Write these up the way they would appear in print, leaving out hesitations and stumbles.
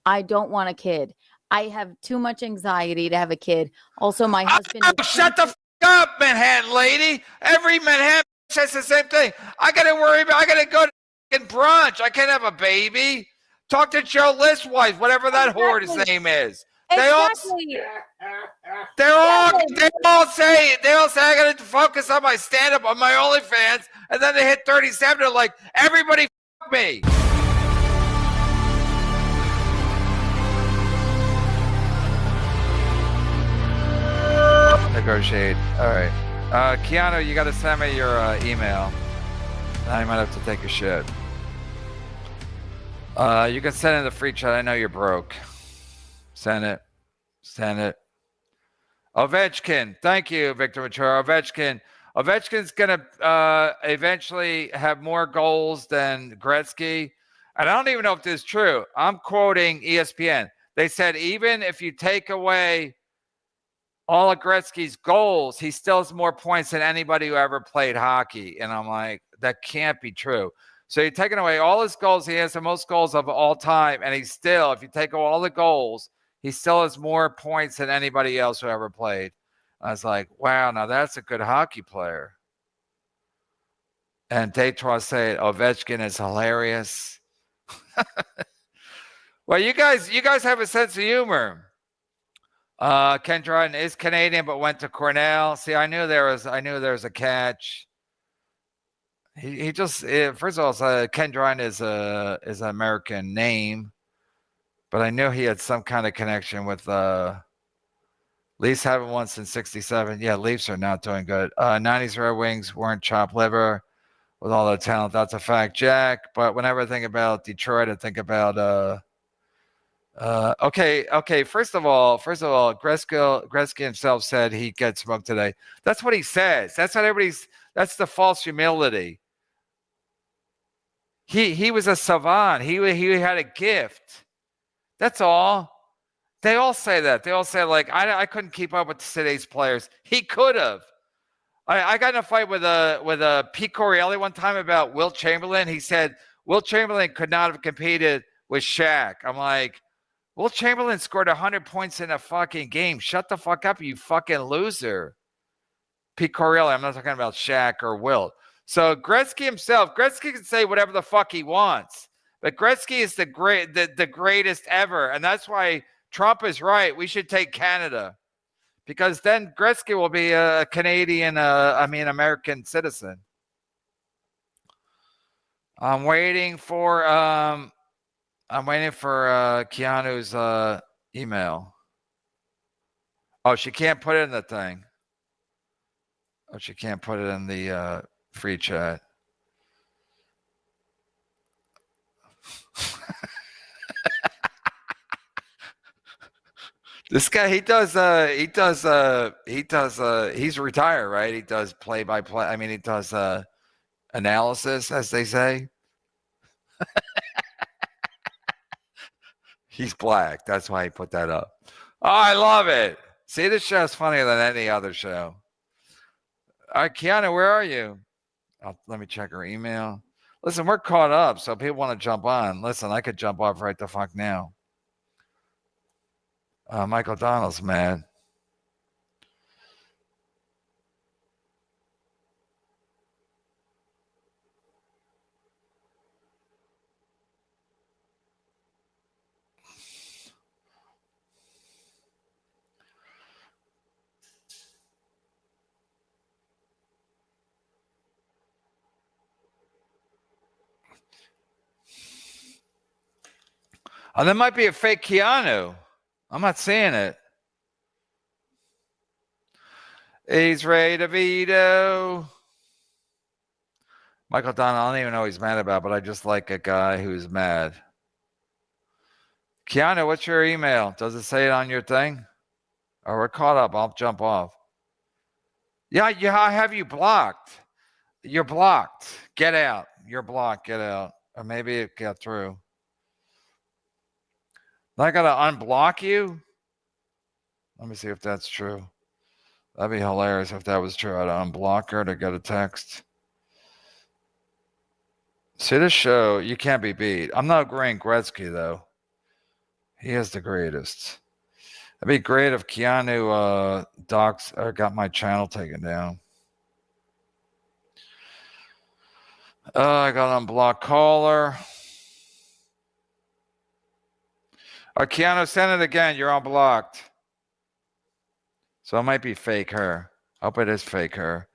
I don't want a kid. I have too much anxiety to have a kid. Also, my husband is shut the up, Manhattan lady. Every Manhattan says the same thing. I got to worry about, I got to go to brunch. I can't have a baby. Talk to Joe Listwise, whatever that whore's name is. Exactly. They all say I got to focus on my stand-up on my OnlyFans, and then they hit 37. They're like, everybody fuck me. Negotiate. All right. Keanu, you got to send me your email. I might have to take a shit. You can send in the free chat. I know you're broke. Send it. Ovechkin. Thank you, Victor Mature. Ovechkin's going to eventually have more goals than Gretzky. And I don't even know if this is true. I'm quoting ESPN. They said even if you take away all of Gretzky's goals, he still has more points than anybody who ever played hockey. And I'm like, that can't be true. So you're taking away all his goals. He has the most goals of all time. And he's still, if you take away all the goals, he still has more points than anybody else who ever played. I was like, wow, now that's a good hockey player. And Detroit said Ovechkin is hilarious. Well, you guys have a sense of humor. Ken Dryden is Canadian, but went to Cornell. See, I knew there was a catch. He just first of all, Ken Dryden is an American name, but I knew he had some kind of connection with Leafs. Haven't won since '67. Yeah, Leafs are not doing good. 90s Red Wings weren't chopped liver with all the talent. That's a fact, Jack. But whenever I think about Detroit, I think about okay. First of all, Gretzky himself said he gets smoked today. That's what he says. That's not everybody's. That's the false humility. He was a savant. He had a gift. That's all. They all say that. They all say like I couldn't keep up with today's players. He could have. I got in a fight with Pete Correale one time about Wilt Chamberlain. He said Wilt Chamberlain could not have competed with Shaq. I'm like, Wilt Chamberlain scored 100 points in a fucking game. Shut the fuck up, you fucking loser. Pete Correale, I'm not talking about Shaq or Wilt. So Gretzky himself, Gretzky can say whatever the fuck he wants. But Gretzky is the greatest ever. And that's why Trump is right. We should take Canada. Because then Gretzky will be a Canadian, American citizen. I'm waiting for Keanu's email. Oh, she can't put it in the thing. Oh, she can't put it in the free chat. This guy, he's retired, right? He does play-by-play. I mean, he does analysis, as they say. He's black. That's why he put that up. Oh, I love it. See, this show's funnier than any other show. All right, Keanu, where are you? Let me check her email. Listen, we're caught up, so people want to jump on. Listen, I could jump off right the fuck now. Michael Donald's mad. Oh, that might be a fake Keanu. I'm not seeing it. He's Ray DeVito. Michael Donald, I don't even know what he's mad about, but I just like a guy who's mad. Keanu, what's your email? Does it say it on your thing? Or we're caught up. I'll jump off. Yeah, I have you blocked. You're blocked. Get out. You're blocked. Get out. Or maybe it got through. I got to unblock you? Let me see if that's true. That'd be hilarious if that was true. I'd unblock her to get a text. See this show, you can't be beat. I'm not agreeing Gretzky, though. He is the greatest. It'd be great if Keanu docs or got my channel taken down. I got unblocked caller. Keanu, send it again. You're unblocked. So it might be fake her. I hope it is fake her.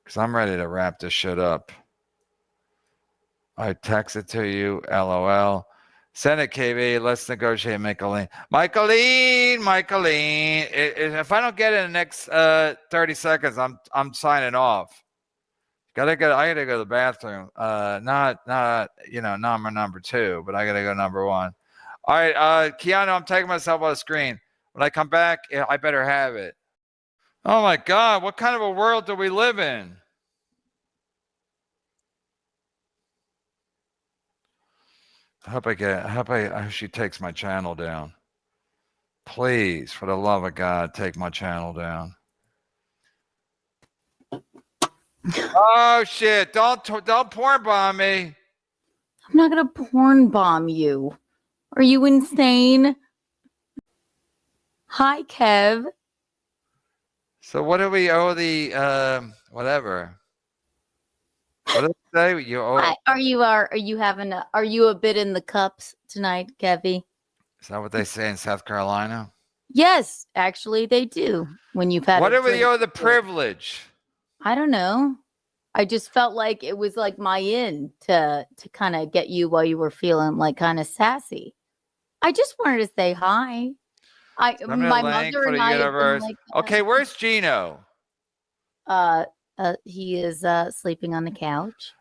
Because I'm ready to wrap this shit up. I text it to you. LOL. Send it, KB. Let's negotiate, Michaeline. Michaeline. If I don't get it in the next 30 seconds, I'm signing off. I gotta go to the bathroom. Not number 2, but I gotta go number 1. All right, Keanu, I'm taking myself off the screen. When I come back, I better have it. Oh my God, what kind of a world do we live in? I hope she takes my channel down. Please, for the love of God, take my channel down. Oh shit! Don't porn bomb me. I'm not gonna porn bomb you. Are you insane? Hi, Kev. So what do we owe the whatever? What did it say? You owe. Are you a bit in the cups tonight, Kevy? Is that what they say in South Carolina? Yes, actually they do. When you've had what do we drink. owe the privilege? I don't know. I just felt like it was like my in to kind of get you while you were feeling like kind of sassy. I just wanted to say hi. My mother and I have been like, okay, where's Gino? He is sleeping on the couch.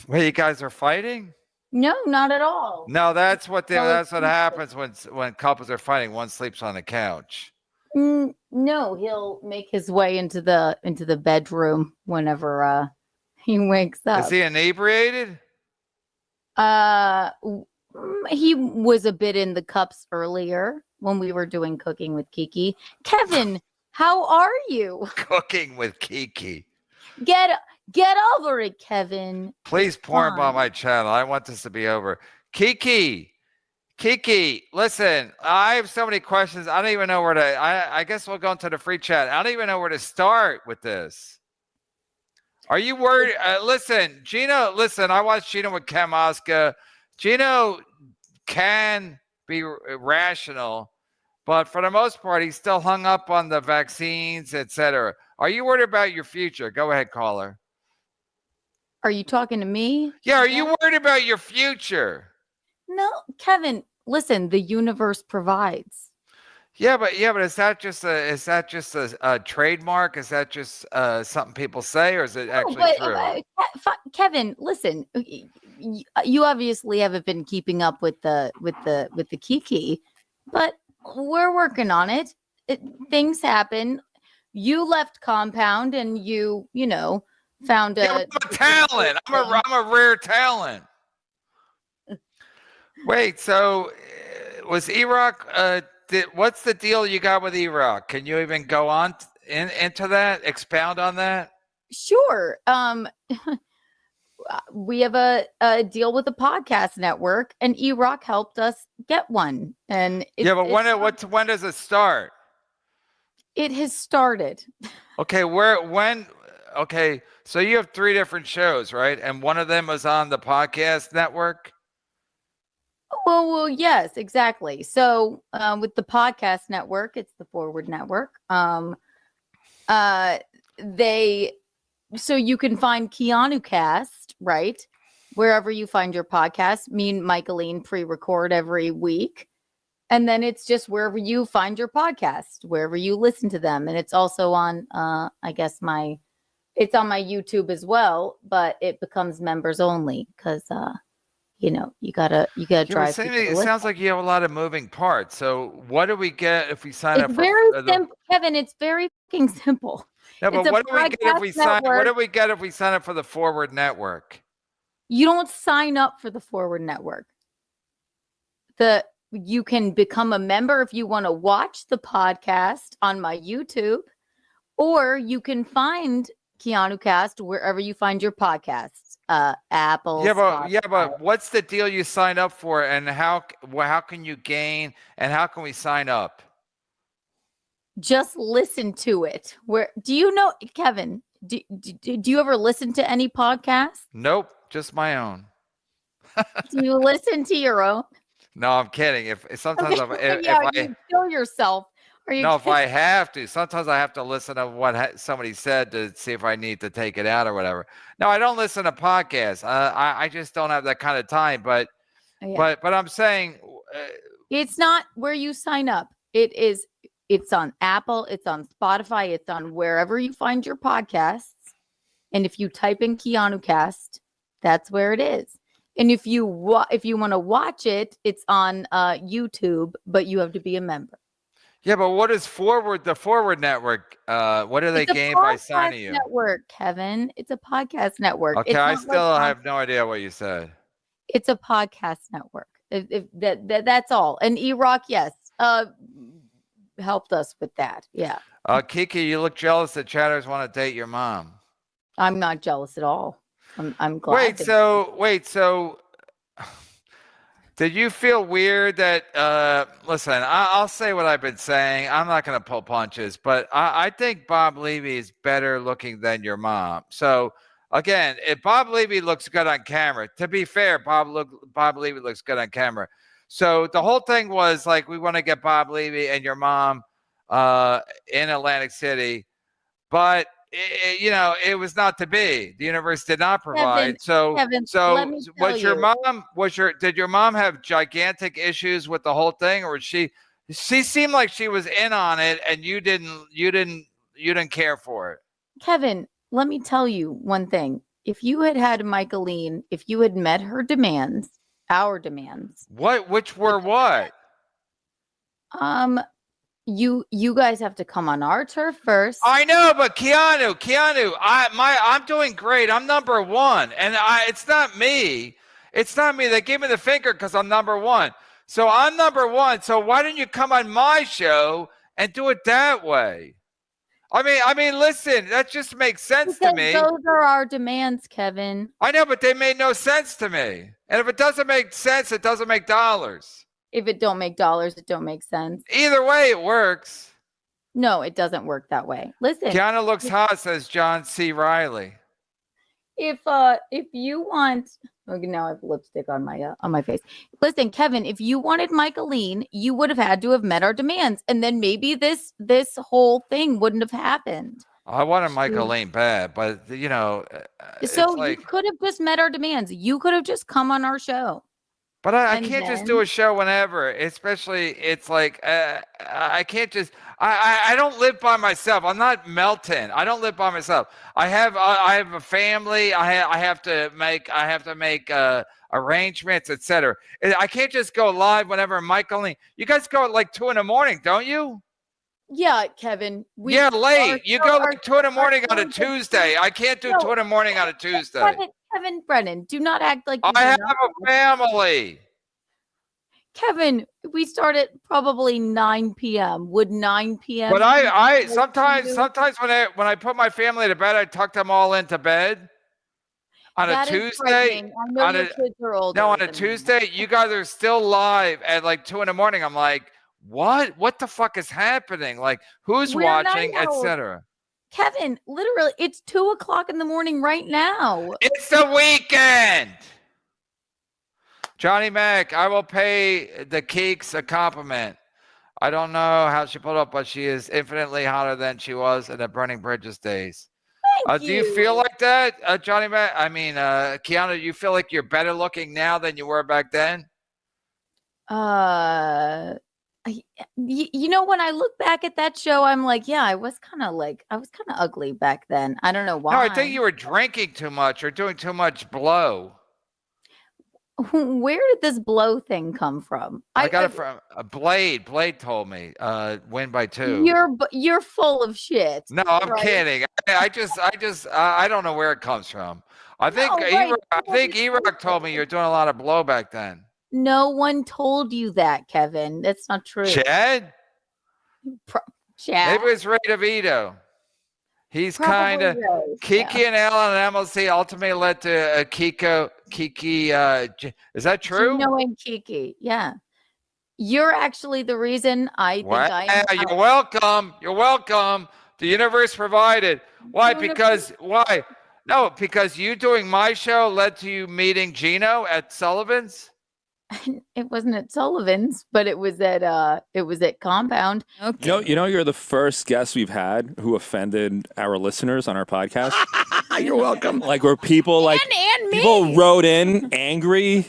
Wait, you guys are fighting? No, not at all. No, that's what happens when couples are fighting. One sleeps on the couch. No, he'll make his way into the bedroom whenever he wakes up. Is he inebriated? He was a bit in the cups earlier when we were doing Cooking with Kiki. Kevin, how are you? Cooking with Kiki. Get over it, Kevin. Please porn bomb my channel. I want this to be over. Kiki, listen, I have so many questions. I don't even know where to. I guess we'll go into the free chat. I don't even know where to start with this. Are you worried? Listen, Gino. Listen, I watched Gino with Ken Mosca. Gino can be rational, but for the most part, he's still hung up on the vaccines, etc. Are you worried about your future? Go ahead, caller. Are you talking to me? Yeah, are you worried about your future? No, Kevin, listen, the universe provides. Yeah, but is that just a trademark? Is that just something people say, or is it actually true? Kevin, listen, you obviously haven't been keeping up with the Kiki, but we're working on it. Things happen. You left compound, and you found a. Yeah, I'm a talent. I'm a rare talent. Wait, so was Iraq? What's the deal you got with Iraq? Can you even go on into that? Expound on that? Sure. We have a deal with the podcast network, and Iraq helped us get one. And but when does it start? It has started. Okay, when? Okay, so you have 3 different shows, right? And one of them was on the podcast network. Well, yes, exactly. So with the podcast network, it's the Forward Network. So you can find Keanu Cast, right? Wherever you find your podcast. Me and Michaeline pre-record every week. And then it's just wherever you find your podcast, wherever you listen to them. And it's also on, it's on my YouTube as well, but it becomes members only because, you gotta drive. It sounds like you have a lot of moving parts. So what do we get if we sign up? It's very simple, Kevin. It's very fucking simple. Yeah, but what do we get if we sign? What do we get if we sign up for the Forward Network? You don't sign up for the Forward Network. You can become a member if you want to watch the podcast on my YouTube, or you can find Keanu Cast wherever you find your podcasts. Apple. But what's the deal you sign up for, and how can you gain, and how can we sign up? Just listen to it. Where do you know, Kevin? Do you ever listen to any podcasts? Nope, just my own. Do you listen to your own? No, I'm kidding. If sometimes if you kill yourself. If I have to, sometimes I have to listen to what somebody said to see if I need to take it out or whatever. No, I don't listen to podcasts. I just don't have that kind of time. But I'm saying it's not where you sign up. It's on Apple. It's on Spotify. It's on wherever you find your podcasts. And if you type in Keanu Cast, that's where it is. And if you want to watch it, it's on YouTube, but you have to be a member. Yeah, but what is the Forward Network? What do they gain by signing you? Network, Kevin. It's a podcast network. Okay, I still have no idea what you said. It's a podcast network. That's all. And E-Rock, yes, helped us with that. Yeah. Kiki, you look jealous that chatters want to date your mom. I'm not jealous at all. I'm glad. Wait, so did you feel weird that listen, I'll say what I've been saying. I'm not going to pull punches, but I think Bob Levy is better looking than your mom. So again, if Bob Levy looks good on camera, to be fair, Bob Levy looks good on camera. So the whole thing was like, we want to get Bob Levy and your mom in Atlantic City, but it was not to be. The universe did not provide. Kevin, did your mom have gigantic issues with the whole thing, or she seemed like she was in on it and you didn't care for it? Kevin, let me tell you one thing. If you had Michaeline, if you had met her demands, our demands. Which were what? You guys have to come on our turf first. I know, but Keanu, I'm doing great. I'm number one, and it's not me. It's not me. They gave me the finger because I'm number one. So I'm number one. So why didn't you come on my show and do it that way? I mean, listen, that just makes sense to me. Those are our demands, Kevin. I know, but they made no sense to me. And if it doesn't make sense, it doesn't make dollars. If it don't make dollars, it don't make sense. Either way, it works. No, it doesn't work that way. Listen. Keanu looks hot, says John C. Riley. If you want, now I have lipstick on my face. Listen, Kevin, if you wanted Michaeline, you would have had to have met our demands, and then maybe this whole thing wouldn't have happened. I wanted Michaeline bad, but so you could have just met our demands. You could have just come on our show. But I can't just do a show whenever, especially it's like, I can't just, I don't live by myself. I'm not Melton. I don't live by myself. I have a family. I have to make arrangements, etc. I can't just go live whenever Michaeline. You guys go at like 2 a.m, don't you? Yeah, Kevin. Late. You go like 2 a.m. on a Tuesday. I can't do 2 a.m. on a Tuesday. Kevin, Brennan, do not act like I have a family. Kevin, we start at probably 9 p.m. Would 9 p.m. But I sometimes when I put my family to bed, I tuck them all into bed. On a Tuesday, I know your kids are older. No, on a Tuesday, you guys are still live at like 2 a.m. I'm like, what? What the fuck is happening? Like, who's watching, etc. Kevin, literally, it's 2 o'clock in the morning right now. It's the weekend. Johnny Mac, I will pay the Keeks a compliment. I don't know how she pulled up, but she is infinitely hotter than she was in the Burning Bridges days. Thank you. Do you feel like that, Johnny Mac? I mean, Keanu, do you feel like you're better looking now than you were back then? When I look back at that show, I'm like, yeah, I was kind of ugly back then. I don't know why. No, I think you were drinking too much or doing too much blow. Where did this blow thing come from? I got it from Blade. Blade told me, win by 2. You're full of shit. No, I'm kidding. I don't know where it comes from. I think E-Rock told me you're doing a lot of blow back then. No one told you that, Kevin. That's not true. Chad? Chad? Maybe it's Ray DeVito. He's Probably kind of Rose, Kiki and Alan and MLC ultimately led to Kiki. Is that true? Gino and Kiki. Yeah. You're actually the reason I think Well, I am. you're welcome. You're welcome. The universe provided. Why? Because why? No, because you doing my show led to you meeting Gino at Sullivan's. It wasn't at Sullivan's, but it was at Compound. Okay. You know, you're the first guest we've had who offended our listeners on our podcast. You're welcome. Like where people and me. people wrote in angry.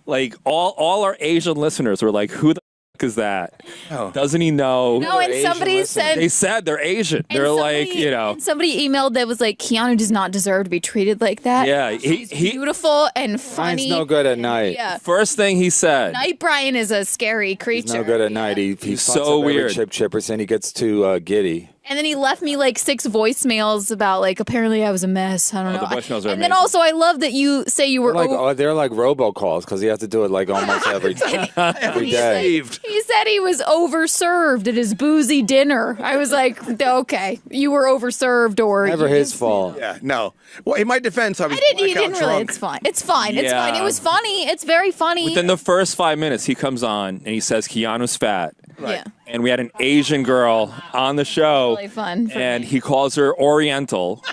Like all our Asian listeners were like, "Who the fuck is that? Oh. Doesn't he know?" No, and somebody said They said they're Asian. and They're somebody- like, you know. and somebody emailed that was like, Keanu does not deserve to be treated like that. Yeah, he's he beautiful and funny. Mine's no good at night. Yeah. first thing he said. Night Brian is a scary creature. He's no good at night. He He's fucks so up every weird. Chip Chipperson. He gets too giddy. And then he left me like 6 voicemails about like apparently I was a mess. I don't know. The voicemails are and then amazing. also I love that you say you were They're like robocalls because he has to do it like almost every day. He said he was overserved at his boozy dinner. I was like, okay, you were overserved or Never you his just- fault. Yeah, no. Well, in my defense, I was He blackout didn't really. drunk. It's fine. It's fine. It's Yeah. fine. It was funny. It's very funny. Within the first 5 minutes, he comes on and he says Keanu's fat. Yeah. And we had an Asian girl on the show. Really fun for And me. he calls her Oriental.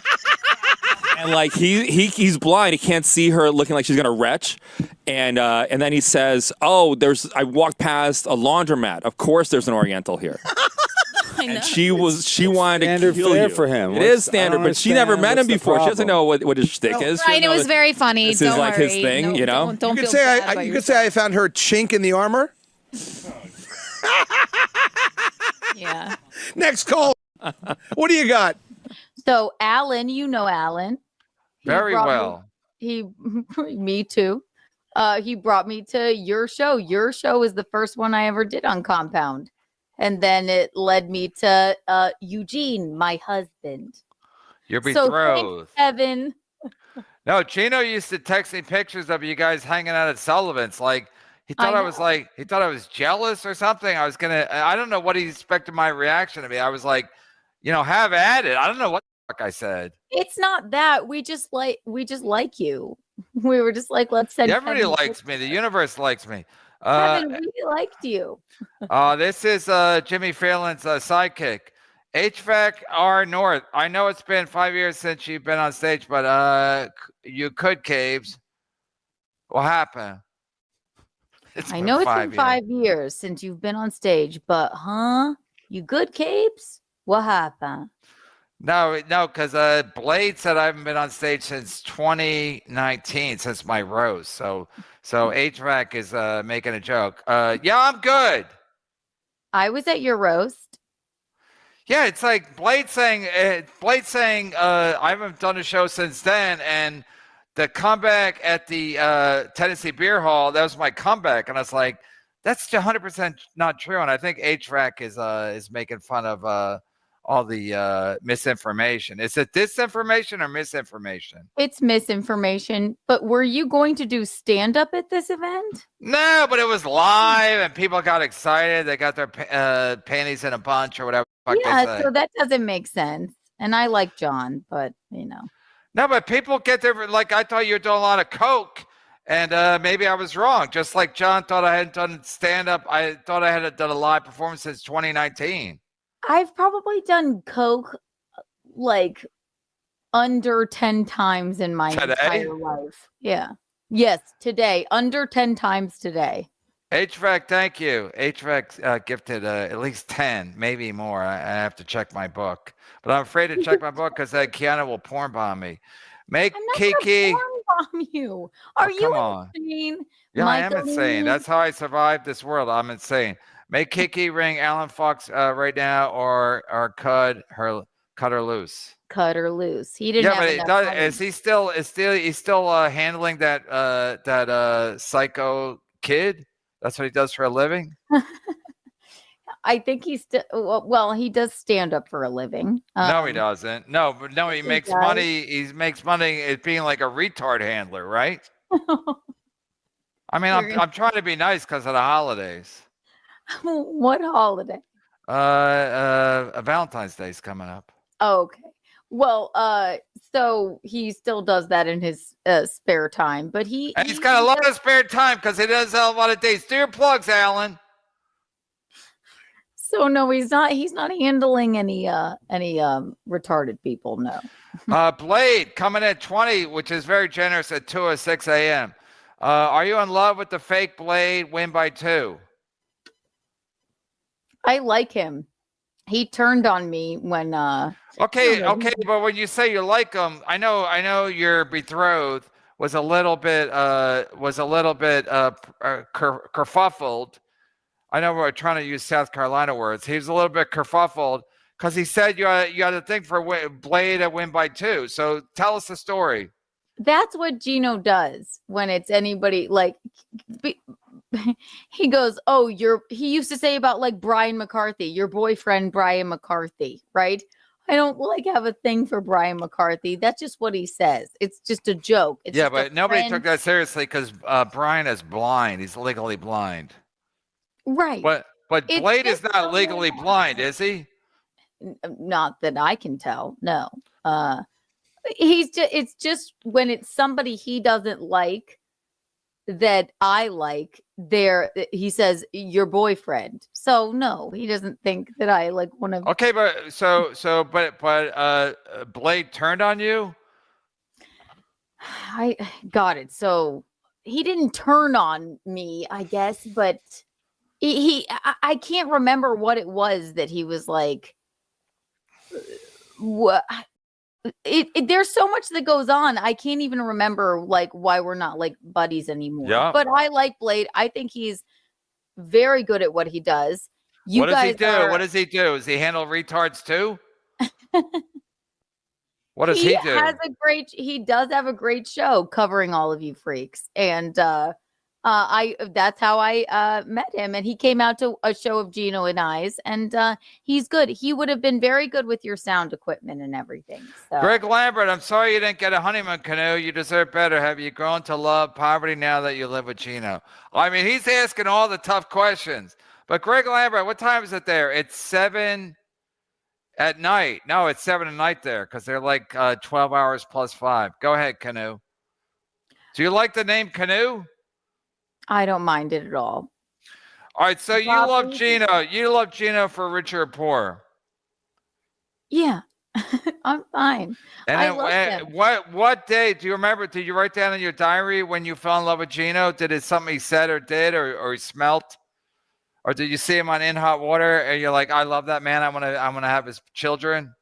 And like he's blind, he can't see her looking like she's gonna retch. And then he says, "Oh, I walked past a laundromat. Of course, there's an Oriental here." I know. And she wanted to Standard kill fare you. for him. It What's- is standard, I but don't she never understand. met him What's the before. She doesn't problem? know what his shtick is. She Right, it doesn't was know very funny. This is Don't like worry. his thing, No, you know? Don't You could feel say bad about you could say I found her chink in the armor. Yeah. Next call. What do you got? So Alan, you know Alan. He Very brought me- well. Me too. He brought me to your show. Your show was the first one I ever did on Compound. And then it led me to Eugene, my husband. You're So betrothed. thanks, Evan. No, Chino used to text me pictures of you guys hanging out at Sullivan's. Like he thought I he thought I was jealous or something. I don't know what he expected my reaction to be. I was like, have at it. I don't know what the fuck I said. It's not that. We just like you. We were just like, let's send Everybody Kevin likes me. The universe likes me. Kevin, we liked you. This is Jimmy Fallon's sidekick. HVAC R North. I know it's been 5 years since you've been on stage, but you could, Caves. What happened? I know it's been 5 years since you've been on stage, but you good, Capes? What happened? No, because Blade said I haven't been on stage since 2019, since my roast. So HVAC is making a joke. Yeah, I'm good. I was at your roast. Yeah, it's like Blade saying I haven't done a show since then, and the comeback at the Tennessee Beer Hall, that was my comeback, and I was like, that's 100% not true. And I think HVAC is making fun of all the misinformation. Is it disinformation or misinformation? It's misinformation. But were you going to do stand up at this event? No, but it was live, and people got excited. They got their panties in a bunch or whatever. The fuck they Yeah, say. so that doesn't make sense. And I like John, but No, but people get there. Like, I thought you were doing a lot of coke, and maybe I was wrong. Just like John thought I hadn't done stand up. I thought I hadn't done a live performance since 2019. I've probably done coke like under 10 times in my entire life. Yeah. Yes, today. Under 10 times today. HVAC, thank you. HVAC gifted at least 10, maybe more. I have to check my book. But I'm afraid to check my book because Keanu will porn bomb me. Make I'm not Kiki. gonna porn bomb you. Are you come on. insane? Yeah, I am Michael insane. Lee? That's how I survived this world. I'm insane. Make Kiki ring Alan Fox right now, or cut her loose. Cut her loose. He didn't Yeah, have but enough money. is he still handling that psycho kid? That's what he does for a living. I think he's still well, he does stand up for a living. No, he doesn't. No, he makes does. money. He makes money as being like a retard handler, right? I mean, I'm trying to be nice because of the holidays. What holiday? Valentine's Day's coming up. Okay. Well, so he still does that in his spare time, but And he's got a lot of spare time because he does a lot of dates. Do your plugs, Alan. So no, he's not. He's not handling any retarded people. No. Blade coming at 20, which is very generous at 2:06 a.m. Are you in love with the fake Blade? Win by 2. I like him. He turned on me when. Okay, but when you say you like him, I know your betrothed was a little bit kerfuffled. I know we're trying to use South Carolina words. He was a little bit kerfuffled because he said you had to think for Blade to win by 2. So tell us the story. That's what Gino does when it's anybody like. He goes, "Oh, he used to say about like Brian McCarthy, your boyfriend Brian McCarthy, right? I don't like have a thing for Brian McCarthy. That's just what he says. It's just a joke. It's yeah, but nobody took that seriously because Brian is blind. He's legally blind. Right. But Blade is not legally blind, is he? Not that I can tell. No. It's just when it's somebody he doesn't like that I like he says your boyfriend. So no, he doesn't think that I like one of. Okay, but Blade turned on you? I got it. So he didn't turn on me, I guess, but I can't remember what it was that he was like. What there's so much that goes on. I can't even remember like why we're not like buddies anymore. Yeah. But I like Blade. I think he's very good at what he does. What does he do? What does he do? Does he handle retards too? What does he do? He does have a great show covering all of you freaks. And that's how I met him. And he came out to a show of Gino and I's, and he's good. He would have been very good with your sound equipment and everything. So. Greg Lambert, I'm sorry you didn't get a honeymoon canoe. You deserve better. Have you grown to love poverty now that you live with Gino? I mean, he's asking all the tough questions. But Greg Lambert, what time is it there? It's 7 at night. No, it's 7 at night there because they're like 12 hours plus 5. Go ahead, Canoe. Do you like the name Canoe? I don't mind it at all. All right, so you love Gino. You love Gino for rich or poor. Yeah, I'm fine. And I love him. What day do you remember? Did you write down in your diary when you fell in love with Gino? Did it something he said or did or he smelt? Or did you see him on In Hot Water and you're like, I love that man. I'm gonna have his children.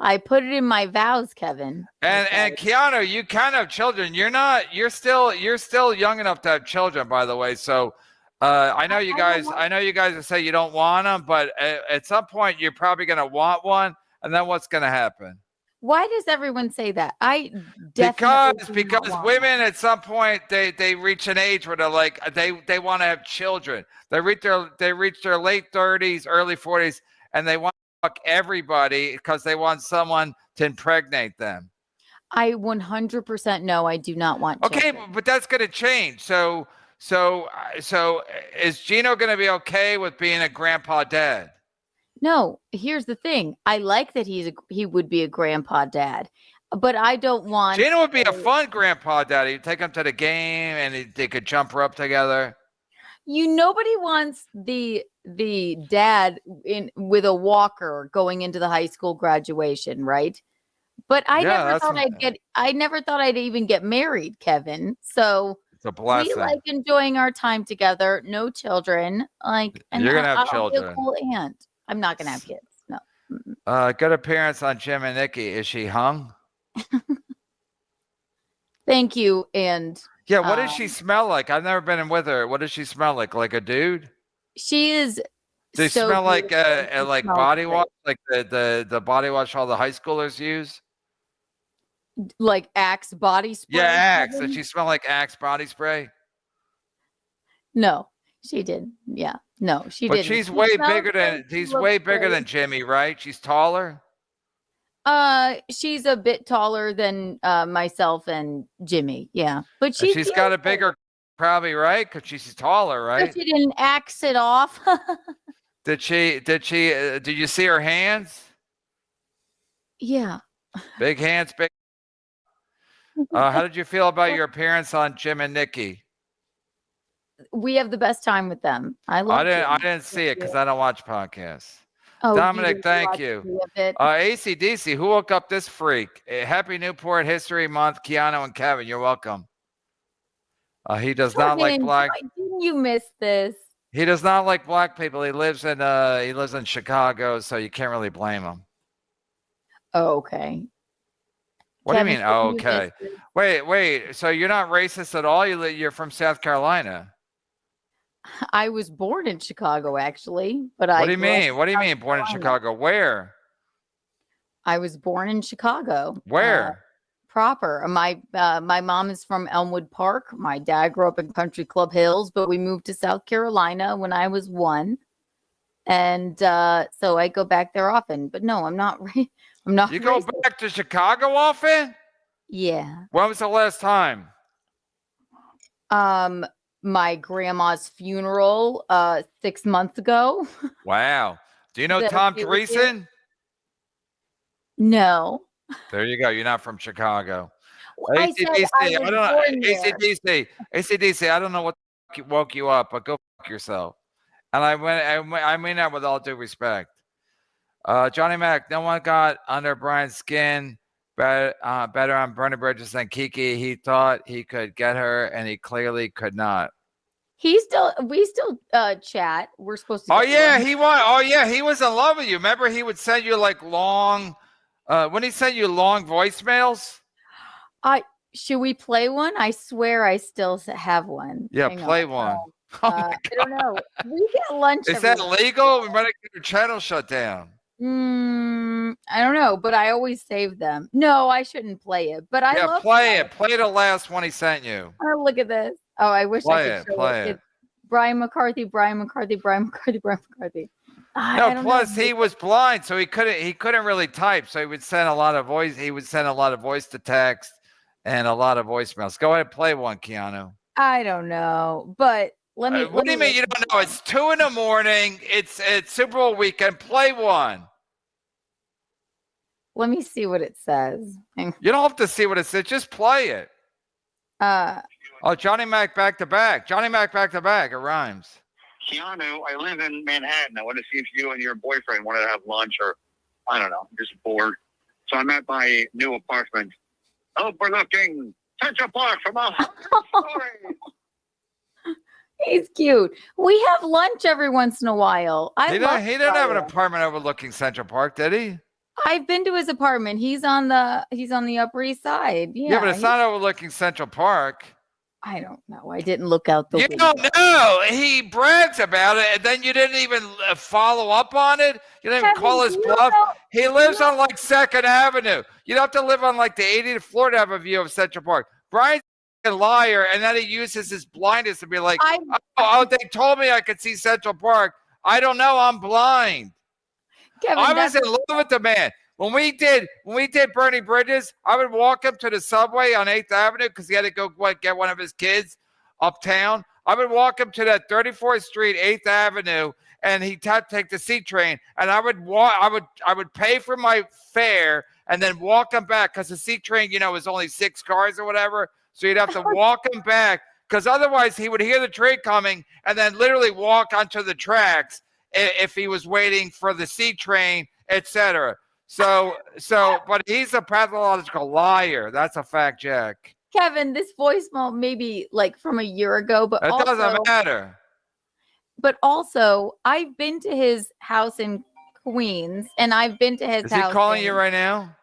I put it in my vows, Kevin. And Keanu, you can have children. You're still young enough to have children, by the way. So I know you guys will say you don't want them, but at some point you're probably gonna want one, and then what's gonna happen? Why does everyone say that? I definitely because women at some point they reach an age where they're like they want to have children. They reach their late 30s, early 40s, and they want fuck everybody because they want someone to impregnate them. I 100% no, I do not want okay, children. but that's going to change. So is Gino going to be okay with being a grandpa dad? No, here's the thing. I like that he would be a grandpa dad, but I don't want. Gino would be a fun grandpa dad. You'd take him to the game and they could jump rope together. Nobody wants the dad with a walker going into the high school graduation, right? But I never thought I'd even get married, Kevin. So it's a blessing. We like enjoying our time together. No children. Like, and you're gonna have I'll children. Be a cool aunt. I'm not gonna have kids. No. Good appearance on Jim and Nikki. Is she hung? Thank you. And yeah, what does she smell like? I've never been in with her. What does she smell like? Like a dude? She is. They smell like body wash, like the body wash all the high schoolers use. Like Axe body spray. Yeah, Axe. Does she smell like Axe body spray? No, she did. Yeah, no, she didn't. But she's way bigger than Jimmy, right? She's taller. She's a bit taller than myself and Jimmy. Yeah, but she's got a bigger, probably, right? Because she's taller, right? But she didn't axe it off. Did you see her hands? Yeah. Big hands, big. How did you feel about your appearance on Jim and Nikki? We have the best time with them. I love I Jim. didn't see it because I don't watch podcasts. Oh, Dominic, didn't thank watch you. any of it? ACDC, who woke up this freak? Happy Newport History Month, Keanu and Kevin. You're welcome. He does not like black. Didn't you miss this? He does not like black people. He lives in Chicago, so you can't really blame him. Oh, okay. What Kevin, do you mean? didn't Oh, you okay. miss this? Wait. So you're not racist at all? You're from South Carolina. I was born in Chicago, actually, but What I do you grew up mean? in What do you South mean born in Carolina. Chicago? Where? I was born in Chicago. Where? Proper. My mom is from Elmwood Park. My dad grew up in Country Club Hills, but we moved to South Carolina when I was 1, and so I go back there often. But no, I'm not. I'm not. You go racist. back to Chicago often? Yeah. When was the last time? My grandma's funeral 6 months ago. Wow. Do you know That Tom okay with you? Dreesen? No. There you go. You're not from Chicago. I said ACDC, I was born there. ACDC, I don't know what woke you up, but go fuck yourself. And I mean that with all due respect. Johnny Mac, no one got under Brian's skin better on Bernie Bridges than Kiki. He thought he could get her, and he clearly could not. We still chat. We're supposed to. Oh get yeah, lunch. he was in love with you. Remember, he would send you like long. When he sent you long voicemails. Should we play one? I swear I still have one. Yeah, Hang play on. one. Oh my I don't know. We get lunch. Is that legal? We might get your channel shut down. I don't know, but I always save them. No, I shouldn't play it. But I love play it. Play the last one he sent you. Oh, look at this. Oh, I wish Play I could it. show Play it. It's Brian McCarthy. I No, don't plus know. he was blind, so he couldn't really type. So he would send a lot of voice. He would send a lot of voice to text and a lot of voicemails. Go ahead, play one, Keanu. I don't know, but let me. What do you mean you don't know? It's 2 a.m. It's Super Bowl weekend. Play one. Let me see what it says. You don't have to see what it says. Just play it. Oh, Johnny Mac back to back. Johnny Mac back to back. It rhymes. Keanu, I live in Manhattan. I want to see if you and your boyfriend want to have lunch or, I don't know, just bored. So I'm at my new apartment overlooking Central Park from a story. He's cute. We have lunch every once in a while. He didn't have an apartment overlooking Central Park, did he? I've been to his apartment. He's on the Upper East Side. Yeah, but it's not overlooking Central Park. I don't know. I didn't look out the You window. don't know. He brags about it, and then you didn't even follow up on it. You didn't even call his bluff. He lives on like 2nd Avenue. You don't have to live on like the 80th floor to have a view of Central Park. Brian's a liar, and then he uses his blindness to be like, they told me I could see Central Park. I don't know. I'm blind. Kevin, I was in love with the man. When we did Bernie Bridges, I would walk him to the subway on 8th Avenue because he had to go get one of his kids uptown. I would walk him to that 34th Street, 8th Avenue, and he'd take the C train. And I would pay for my fare and then walk him back because the C train, is only 6 cars or whatever. So you'd have to walk him back because otherwise he would hear the train coming and then literally walk onto the tracks if he was waiting for the C train, etc. So, but he's a pathological liar. That's a fact, Jack. Kevin, this voicemail may be like from a year ago, but It also, doesn't matter. But also, I've been to his house in Queens, and I've been to his Is house. he calling you right now?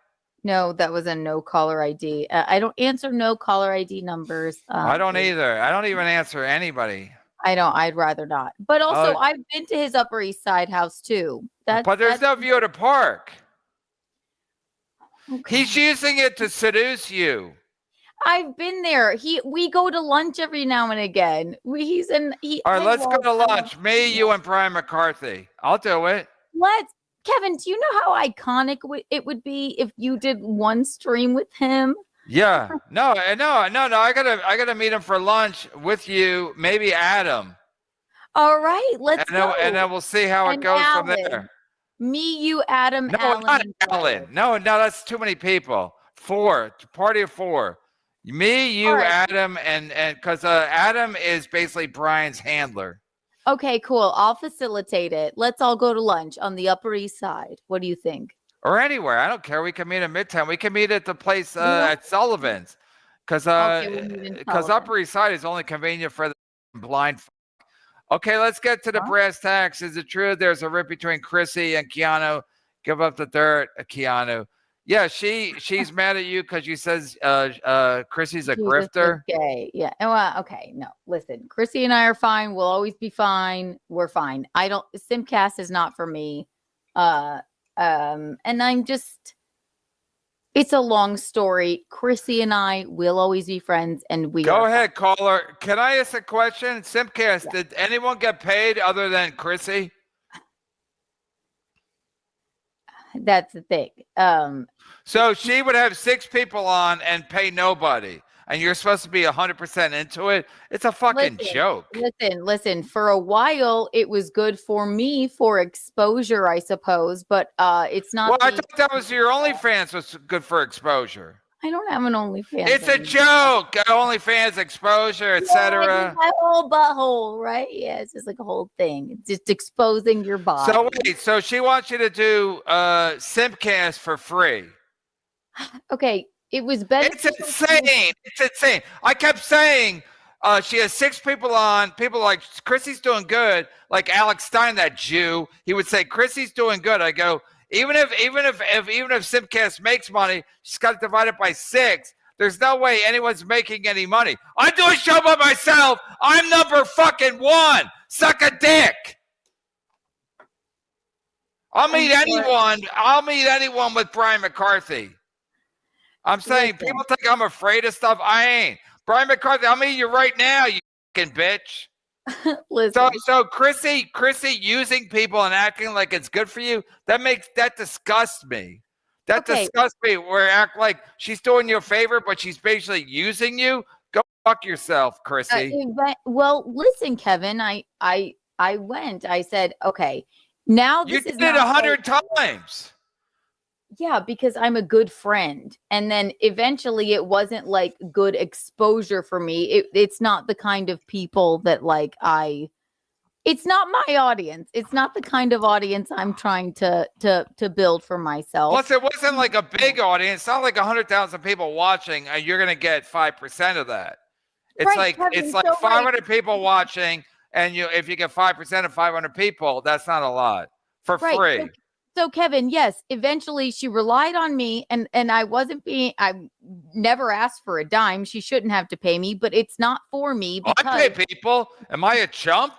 No, that was a no caller ID. I don't answer no caller ID numbers. I don't either. I don't even answer anybody. I don't. I'd rather not. But also, I've been to his Upper East Side house too. But there's no view of the park. Okay. He's using it to seduce you. I've been there. We go to lunch every now and again. All right, let's go to lunch. Me, you, and Brian McCarthy. I'll do it. Kevin, do you know how iconic it would be if you did one stream with him? Yeah. No. I gotta meet him for lunch with you. Maybe Adam. All right, let's go. And then we'll see how it goes from there. Me, you, Adam, No, Alan, not and Alan. No, that's too many people. 4, party of 4. Me, you, All right. Adam, and because Adam is basically Brian's handler. Okay, cool. I'll facilitate it. Let's all go to lunch on the Upper East Side. What do you think? Or anywhere. I don't care. We can meet in Midtown. We can meet at the place Yeah. at Sullivan's. Because Okay, we'll meet in Sullivan. Upper East Side is only convenient for the blind. Okay, let's get to the brass tacks. Is it true there's a rip between Chrissy and Keanu? Give up the dirt, Keanu. Yeah, she's mad at you because you says Chrissy's a grifter. Gay. Yeah. Well, okay. No, listen. Chrissy and I are fine. We'll always be fine. We're fine. Simcast is not for me. And I'm just. It's a long story. Chrissy and I will always be friends, and we go ahead, caller. Can I ask a question? Simcast, did anyone get paid other than Chrissy? That's the thing. So she would have 6 people on and pay nobody, and you're supposed to be 100% into it. It's a fucking joke. Listen. For a while, it was good for me for exposure, I suppose, but it's not. Well, I thought that was your OnlyFans was good for exposure. I don't have an OnlyFans. It's a joke. OnlyFans exposure, etc. My whole butthole, right? Yeah, it's just like a whole thing. It's just exposing your body. So wait, so she wants you to do Simcast for free. Okay, it was better. It's insane. It's insane. I kept saying she has 6 people on. People like Chrissy's doing good. Like Alex Stein, that Jew, he would say Chrissy's doing good. I go, even if Simcast makes money, she's got to divide it by 6. There's no way anyone's making any money. I do a show by myself. I'm number fucking 1. Suck a dick. I'll meet anyone with Brian McCarthy. I'm saying people think I'm afraid of stuff. I ain't. Brian McCarthy, I'll meet you right now, you fucking bitch. Listen. So Chrissy using people and acting like it's good for you, that disgusts me. That disgusts me. Where act like she's doing you a favor, but she's basically using you. Go fuck yourself, Chrissy. Well, listen, Kevin. I went. I said, okay, now this you did it 100 times. Yeah, because I'm a good friend. And then eventually it wasn't like good exposure for me. It's not the kind of people that it's not my audience. It's not the kind of audience I'm trying to build for myself. Plus, it wasn't like a big audience. It's not like 100,000 people watching, and you're going to get 5% of that. It's right, Kevin, it's like 500 people watching, and if you get 5% of 500 people, that's not a lot for free. So Kevin, yes, eventually she relied on me and I never asked for a dime. She shouldn't have to pay me, but it's not for me because I pay people. Am I a chump?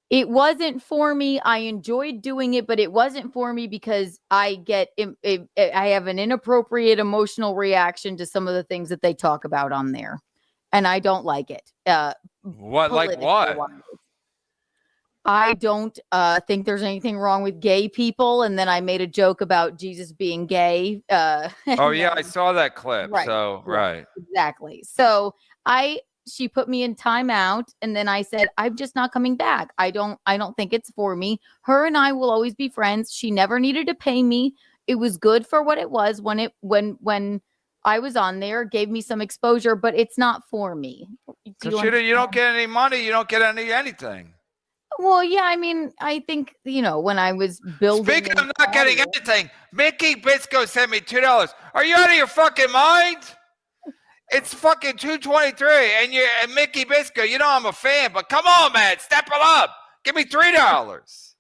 It wasn't for me. I enjoyed doing it, but it wasn't for me because I have an inappropriate emotional reaction to some of the things that they talk about on there. And I don't like it. What? Like what? I don't think there's anything wrong with gay people. And then I made a joke about Jesus being gay. Oh, yeah, I saw that clip. Right, so, right. Exactly. So she put me in timeout. And then I said, I'm just not coming back. I don't think it's for me. Her and I will always be friends. She never needed to pay me. It was good for what it was when I was on there, gave me some exposure, but it's not for me. You don't get any money. You don't get anything. Well, yeah, I mean, I think, when I was building. Speaking of not getting anything, Mickey Bisco sent me $2. Are you out of your fucking mind? It's fucking $2.23, and Mickey Bisco, I'm a fan, but come on, man, step it up. Give me $3.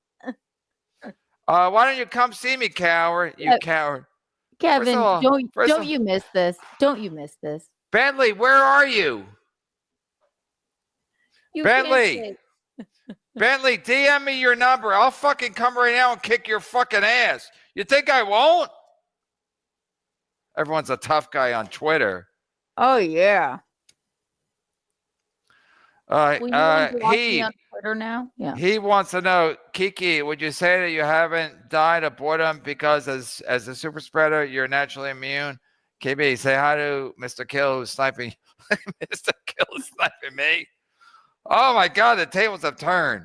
Why don't you come see me, coward? You coward. Kevin, don't you miss this? Don't you miss this? Bentley, where are you? Bentley. Bentley, DM me your number. I'll fucking come right now and kick your fucking ass. You think I won't? Everyone's a tough guy on Twitter. Oh, yeah. He on Twitter now? Yeah. He wants to know, Kiki, would you say that you haven't died of boredom because as a super spreader, you're naturally immune? KB, say hi to Mr. Kill who's sniping. Mr. Kill is sniping me. Oh my God, the tables have turned.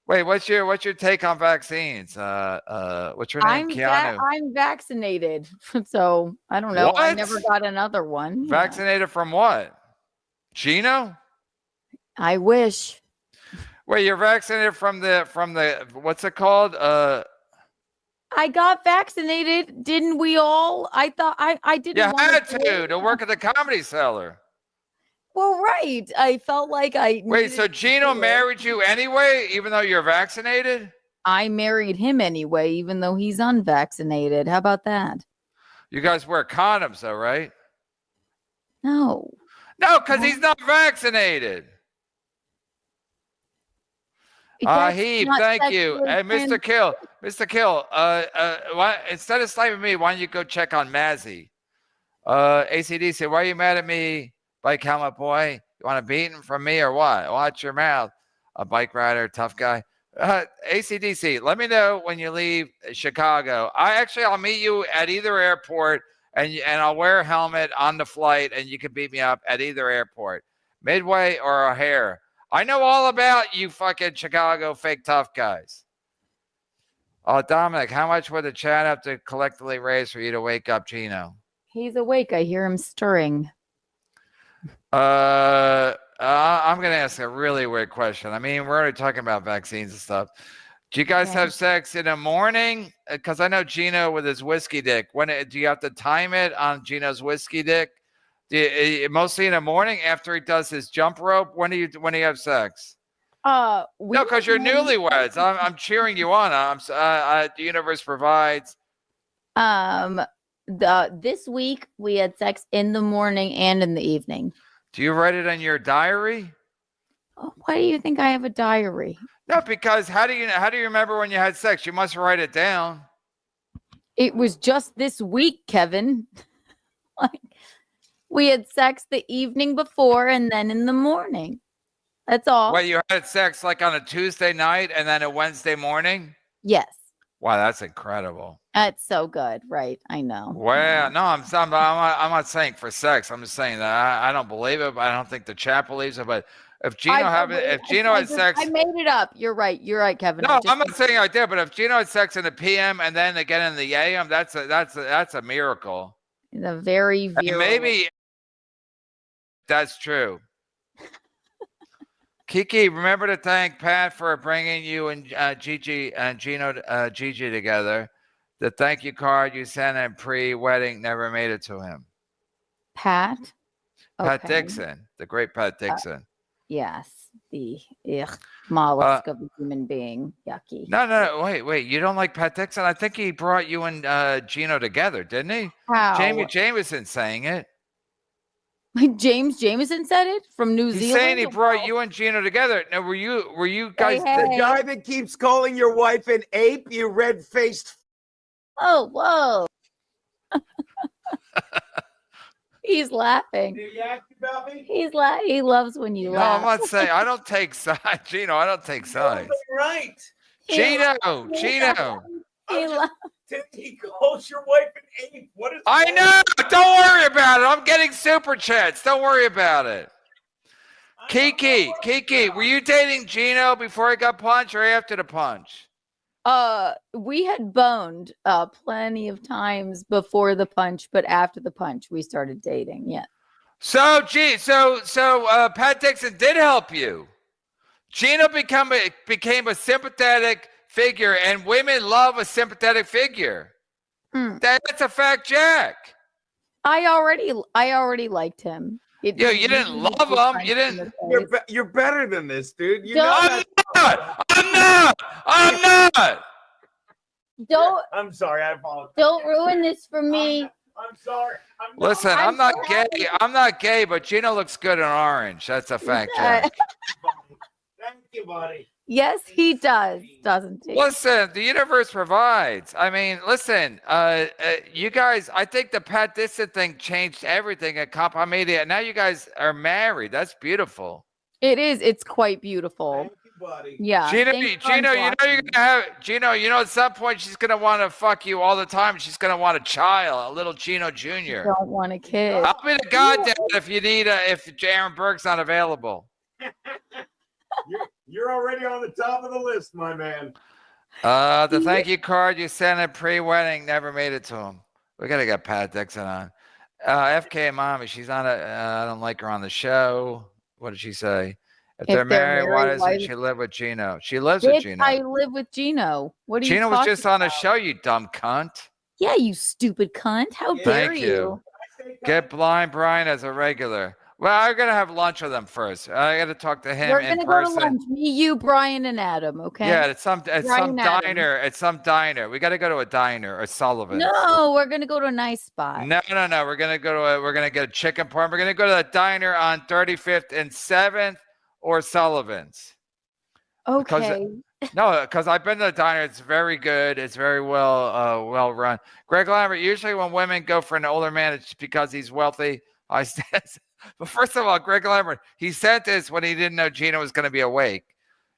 Wait, what's your take on vaccines? What's your name? Keanu. I'm vaccinated, so I don't know. I What? never got another one. Yeah. Vaccinated from what? Gino? I wish. Wait, you're vaccinated from the what's it called? I got vaccinated, didn't we all? I thought I didn't. You want had to work at the Comedy Cellar. Well, right. I felt like I. Wait, needed so to Gino do it. married you anyway, even though you're vaccinated? I married him anyway, even though he's unvaccinated. How about that? You guys wear condoms, though, right? No. No, because he's not vaccinated. That's Heath, not thank you. sexually Hey, Mr. Kill. Mr. Kill, instead of sniping me, why don't you go check on Mazzy? ACDC, why are you mad at me, Bike Helmet Boy? You want a beating from me or what? Watch your mouth. A bike rider, tough guy. ACDC, let me know when you leave Chicago. I'll meet you at either airport, and I'll wear a helmet on the flight, and you can beat me up at either airport, Midway or O'Hare. I know all about you fucking Chicago fake tough guys. Oh, Dominic, how much would the chat have to collectively raise for you to wake up Gino? He's awake. I hear him stirring. I'm going to ask a really weird question. I mean, we're already talking about vaccines and stuff. Do you guys have sex in the morning? Because I know Gino with his whiskey dick. Do you have to time it on Gino's whiskey dick? Mostly in the morning after he does his jump rope? When do you have sex? No, because you're newlyweds. I'm cheering you on. The universe provides. This week we had sex in the morning and in the evening. Do you write it in your diary? Oh, why do you think I have a diary? No, because how do you remember when you had sex? You must write it down. It was just this week, Kevin. Like, we had sex the evening before and then in the morning. That's all. Wait, you had sex like on a Tuesday night and then a Wednesday morning? Yes. Wow, that's incredible. That's so good, right? I know. Well, no, I'm not saying for sex. I'm just saying that I don't believe it, but I don't think the chat believes it. But if Gino had sex, I made it up. You're right. You're right, Kevin. No, I'm not saying I did, but if Gino had sex in the PM and then again in the AM, that's a miracle. It's a very maybe that's true. Kiki, remember to thank Pat for bringing you and Gigi and Gigi together. The thank you card you sent him pre-wedding never made it to him. Pat? Pat Okay. Dixon, the great Pat Dixon. Yes, the mollusk of a human being. Yucky. No, wait. You don't like Pat Dixon? I think he brought you and Gino together, didn't he? How? Jamie Jameson saying it. James Jameson said it from New Zealand. He's saying he brought you and Gino together. Now, were you guys? The guy that keeps calling your wife an ape, you red-faced. Oh, whoa. He's laughing. Did he ask about me? He loves when you laugh. No, I'm not saying I don't take sides, Gino. I don't take sides. Right. Gino. He calls your wife an ape. What is? I know. Don't worry about it. I'm getting super chats. Don't worry about it. Kiki, were you dating Gino before he got punched or after the punch? We had boned plenty of times before the punch, but after the punch, we started dating. Yeah. So Pat Dixon did help you. Gino became a sympathetic figure, and women love a sympathetic figure. That's a fact, Jack. I already liked him. You didn't love him. You didn't. You're better than this, dude. I'm not. I'm sorry. I apologize. Don't ruin this for me. I'm sorry. Listen, I'm not gay. I'm not gay, but Gino looks good in orange. That's a fact, Jack. Thank you, buddy. Yes, he does, doesn't he? Listen, the universe provides. I mean, listen, you guys, I think the Pat Dixon thing changed everything at Compa Media. Now you guys are married. That's beautiful. It is. It's quite beautiful. Thank you, buddy. Yeah. Gino, you're gonna have Gino. At some point she's gonna want to fuck you all the time. She's gonna want a child, a little Gino Jr. Don't want a kid. I'll be the goddamn if you need if Aaron Burke's not available. You're already on the top of the list, my man. The thank you card you sent at pre-wedding never made it to him. We gotta get Pat Dixon on. FK Mommy, she's on I don't like her on the show. What did she say? If they're married, why doesn't she live with Gino? She lives with Gino. I live with Gino. What are you Gino was talking just on a about? show, you dumb cunt. Yeah, you stupid cunt. How dare Thank you? you. Get Blind Brian as a regular. Well, I'm gonna have lunch with him first. I got to talk to him We're in gonna person. go to lunch. Me, you, Brian, and Adam. Okay. Yeah, it's some Brian diner. It's some diner. We got to go to a diner or Sullivan's. No, we're gonna go to a nice spot. No. We're gonna get a chicken parm. We're gonna go to the diner on 35th and 7th or Sullivan's. Okay. Because I've been to the diner. It's very good. It's very well run. Greg Lambert. Usually when women go for an older man, it's because he's wealthy. But first of all, Greg Lambert, he said this when he didn't know Gino was going to be awake.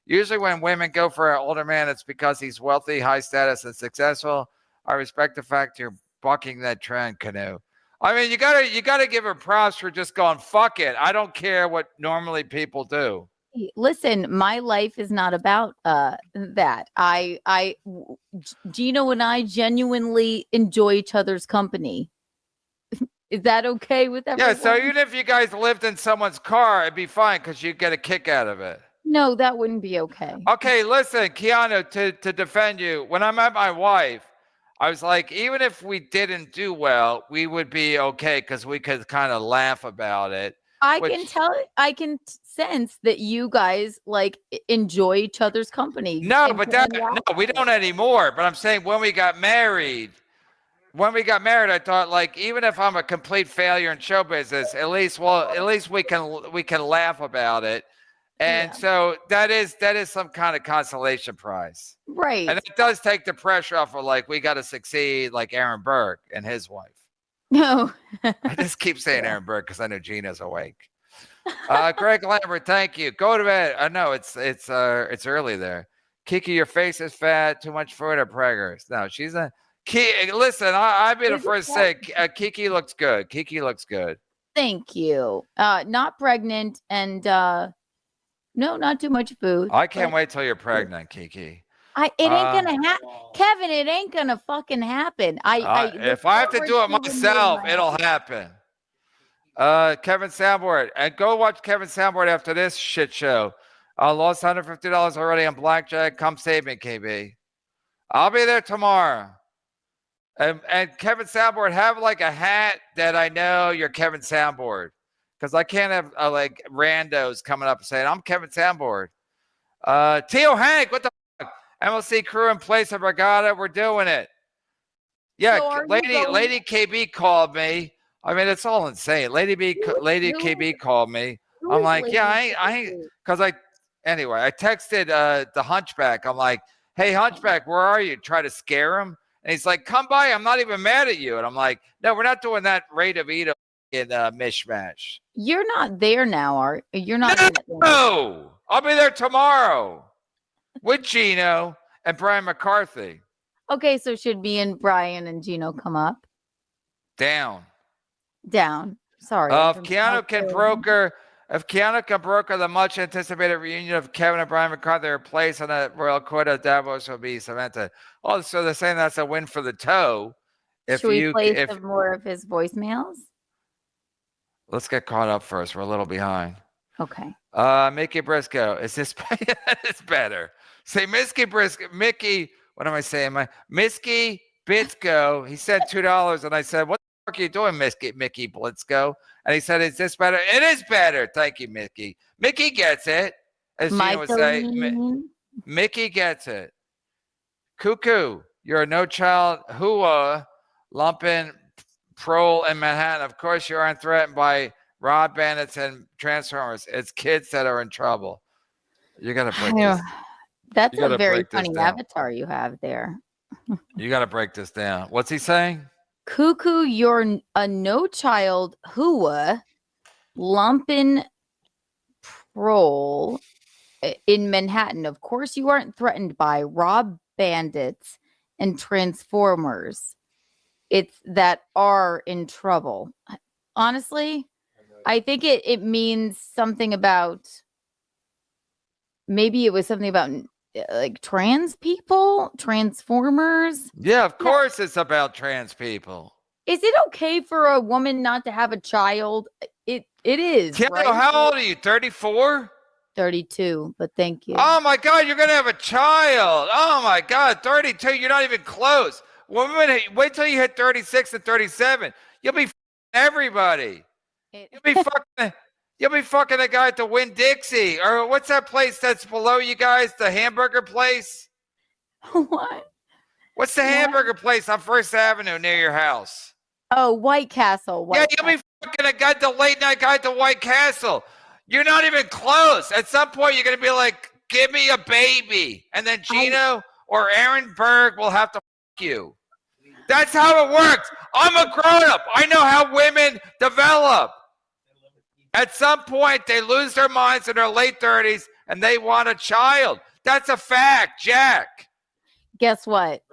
Usually when women go for an older man, it's because he's wealthy, high status, and successful. I respect the fact you're bucking that trend, Keanu. I mean, you gotta give her props for just going, fuck it. I don't care what normally people do. Listen, my life is not about that. Gino and I genuinely enjoy each other's company. Is that okay with everyone? Yeah, so even if you guys lived in someone's car, it'd be fine because you'd get a kick out of it. No, that wouldn't be okay. Okay, listen, Keanu, to defend you, when I met my wife, I was like, even if we didn't do well, we would be okay because we could kind of laugh about it. I can sense that you guys like enjoy each other's company. No, but we don't anymore. But I'm saying when we got married, I thought like even if I'm a complete failure in show business, at least we can laugh about it. And so that is some kind of consolation prize. Right. And it does take the pressure off of like we got to succeed like Aaron Burke and his wife. No. I just keep saying Aaron Burke because I know Gina's awake. Greg Lambert, thank you. Go to bed. I know it's early there. Kiki, your face is fat. Too much food or preggers. No, she's a listen. I'd be the first to say Kiki looks good. Kiki looks good. Thank you. Not pregnant and no, not too much food. I can't wait till you're pregnant, Kiki. It ain't gonna happen, Kevin. It ain't gonna fucking happen. If I have to do it myself, it'll happen. Kevin Sanborn, and go watch Kevin Sanborn after this shit show. Lost $150 already on blackjack. Come save me, KB. I'll be there tomorrow. And Kevin Sanborn, have like a hat that I know you're Kevin Sanborn, because I can't have like randos coming up and saying I'm Kevin Sanborn. Tio Hank, what the fuck? MLC crew in place of Regatta, we're doing it. Yeah, So Lady KB called me. I mean, it's all insane. Lady KB called me. I'm like, yeah, I ain't, because anyway, I texted the Hunchback. I'm like, hey, Hunchback, where are you? Try to scare him. And he's like, come by. I'm not even mad at you. And I'm like, no, we're not doing that Ray DeVito in mishmash. You're not there now, are you're not? No, I'll be there tomorrow with Gino and Brian McCarthy. Okay, so should me and Brian and Gino come up? Down. Sorry. If Keanu can broker the much anticipated reunion of Kevin and Brian McCarthy, their place on the Royal Court of Davos will be cemented. Oh, so they're saying that's a win for the toe. Should we play some more of his voicemails? Let's get caught up first. We're a little behind. Okay. Mickey Briscoe. Is this it's better? Say Mickey Briscoe. Mickey, what am I saying? Mickey Briscoe. He said $2, and I said, what the fuck are you doing, Mickey Blitzko? And he said, is this better? It is better. Thank you, Mickey. Mickey gets it. As Gina would say, Mickey gets it. Cuckoo, you're a no-child hua lumping prole in Manhattan. Of course, you aren't threatened by rob bandits and transformers. It's kids that are in trouble. You got to break this. That's a very funny avatar you have there. You got to break this down. What's he saying? Cuckoo, you're a no-child hua lumping prole in Manhattan. Of course, you aren't threatened by rob bandits and transformers. It's that are in trouble. Honestly, I think it means something about maybe it was something about like trans people, transformers. Yeah, of course it's about trans people. Is it okay for a woman not to have a child? It is, Keanu, right? how old are you? 34? 32, but thank you. Oh my God, you're gonna have a child. Oh my God, 32. You're not even close. Women, wait till you hit 36 and 37. You'll be everybody. You'll be fucking. You'll be fucking a guy at the Winn-Dixie, or what's that place that's below you guys? The hamburger place. What? What's the hamburger place on First Avenue near your house? Oh, White Castle. Yeah, you'll be fucking a guy, the late night guy at the White Castle. You're not even close. At some point, you're gonna be like, "Give me a baby," and then Gino or Aaron Berg will have to fuck you. That's how it works. I'm a grown-up. I know how women develop. At some point, they lose their minds in their late 30s and they want a child. That's a fact, Jack. Guess what?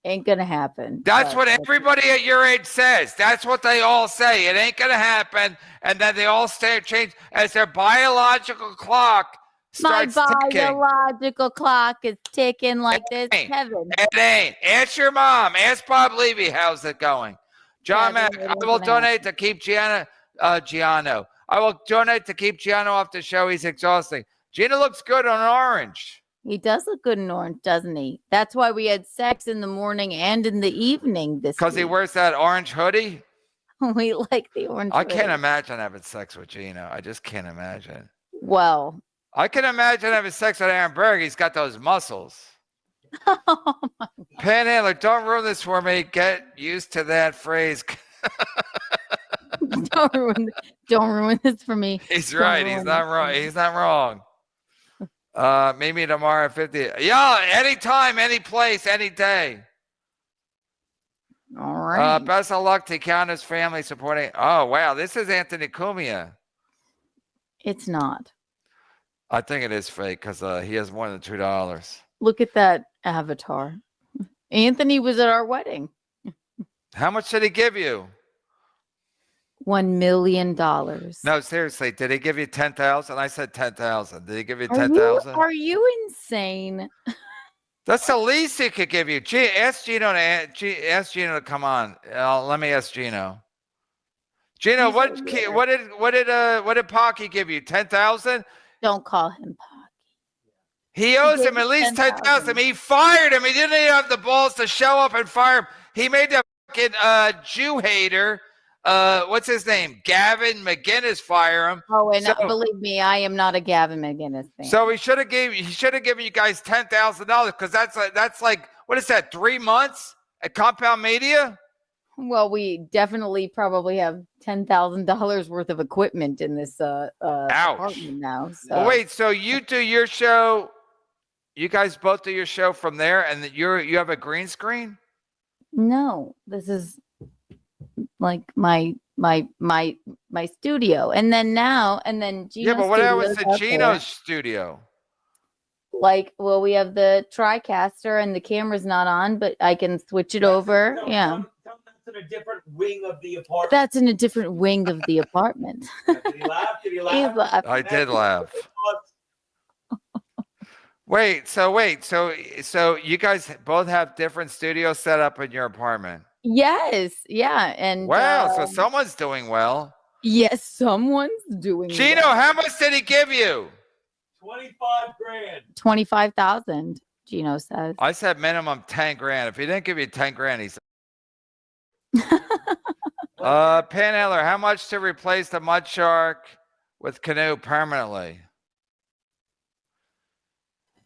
Ain't gonna happen. That's what everybody at your age says. That's what they all say. It ain't gonna happen. And then they all change as their biological clock My starts ticking. biological clock is ticking like this, Kevin. It ain't. Ask your mom. Ask Bob Levy. How's it going? John Yeah, Mack, I will donate to keep Giano. I will donate to keep Giano off the show. He's exhausting. Gina looks good on orange. He does look good in orange, doesn't he? That's why we had sex in the morning and in the evening this Because he week. wears that orange hoodie. We like the orange. I can't hoodie. imagine having sex with Gino. I just can't imagine. Well, I can imagine having sex with Aaron Berg. He's got those muscles. Panhandler, don't ruin this for me. Get used to that phrase. don't ruin this for me. He's Don't right. ruin He's not this wrong. for me. He's not wrong. Meet me tomorrow at 50. Yeah, anytime, any place, any day. All right. Best of luck to Keanu's family supporting. Oh, wow. This is Anthony Cumia. It's not. I think it is fake because he has more than $2. Look at that avatar. Anthony was at our wedding. How much did he give you? $1 million. No, seriously. Did he give you 10,000? I said 10,000. Did he give you 10,000? Are you insane? That's the least he could give you. Ask Gino to come on. Let me ask Gino. Gino, what did Pocky give you? 10,000? Don't call him Pocky. He owes gave him at me least 10,000. 10,000. He fired him. He didn't even have the balls to show up and fire him. He made the fucking Jew hater. What's his name? Gavin McGinnis fire him. Oh, and believe me, I am not a Gavin McGinnis fan. So he should have given you guys $10,000 because that's like what is that? 3 months at Compound Media? Well, we definitely probably have $10,000 worth of equipment in this apartment now. So. Well, wait, so you do your show? You guys both do your show from there, and you have a green screen? No, this is like my studio, and then Gino's Yeah, but what studio's was up the Gino's studio? Like, well, we have the TriCaster, and the camera's not on, but I can switch it over. Yeah. That's in a different wing of the apartment. That's in a different wing of the apartment. Did he laugh? Did he laugh? He laughed. I did laugh. Wait, so you guys both have different studios set up in your apartment? Yes, yeah, and Wow, so someone's doing well. yes, someone's doing. Gino, well. how much did he give you? 25 grand. 25,000. Gino says. I said minimum 10 grand. If he didn't give you 10 grand, he said. Panhandler, how much to replace the mud shark with canoe permanently?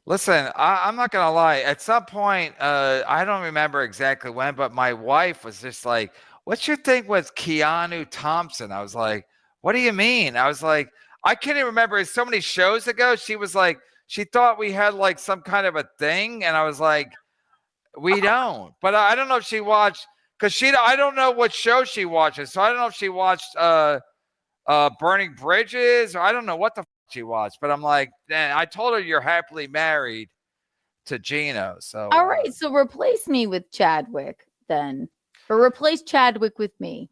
Listen, I'm not gonna lie. At some point, I don't remember exactly when, but my wife was just like, "What's your thing with Keanu Thompson?" I was like, "What do you mean?" I was like, "I can't even remember." It's so many shows ago. She was like, she thought we had like some kind of a thing, and I was like, "We don't." But I don't know if she watched because I don't know what show she watches, so I don't know if she watched Burning Bridges, or I don't know what the she watched, but I'm like, I told her you're happily married to Gino. So All right, so replace me with Chadwick then, or replace Chadwick with me.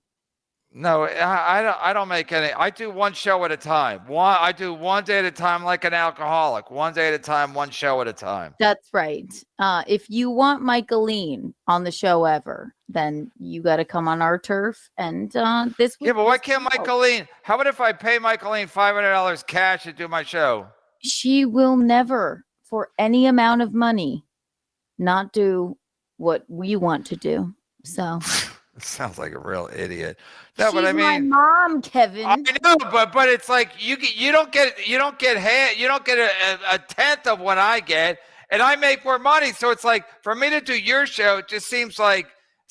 No, I don't make any. I do one show at a time. I do one day at a time, like an alcoholic. One day at a time, one show at a time. That's right. If you want Michaeline on the show ever, then you got to come on our turf. And this week, Yeah, but why can't Michaeline? How about if I pay Michaeline $500 cash to do my show? She will never, for any amount of money, not do what we want to do. So. Sounds like a real idiot. No, She's but I my mean, mom, Kevin. I know, but it's like you don't get a tenth of what I get, and I make more money. So it's like for me to do your show, it just seems like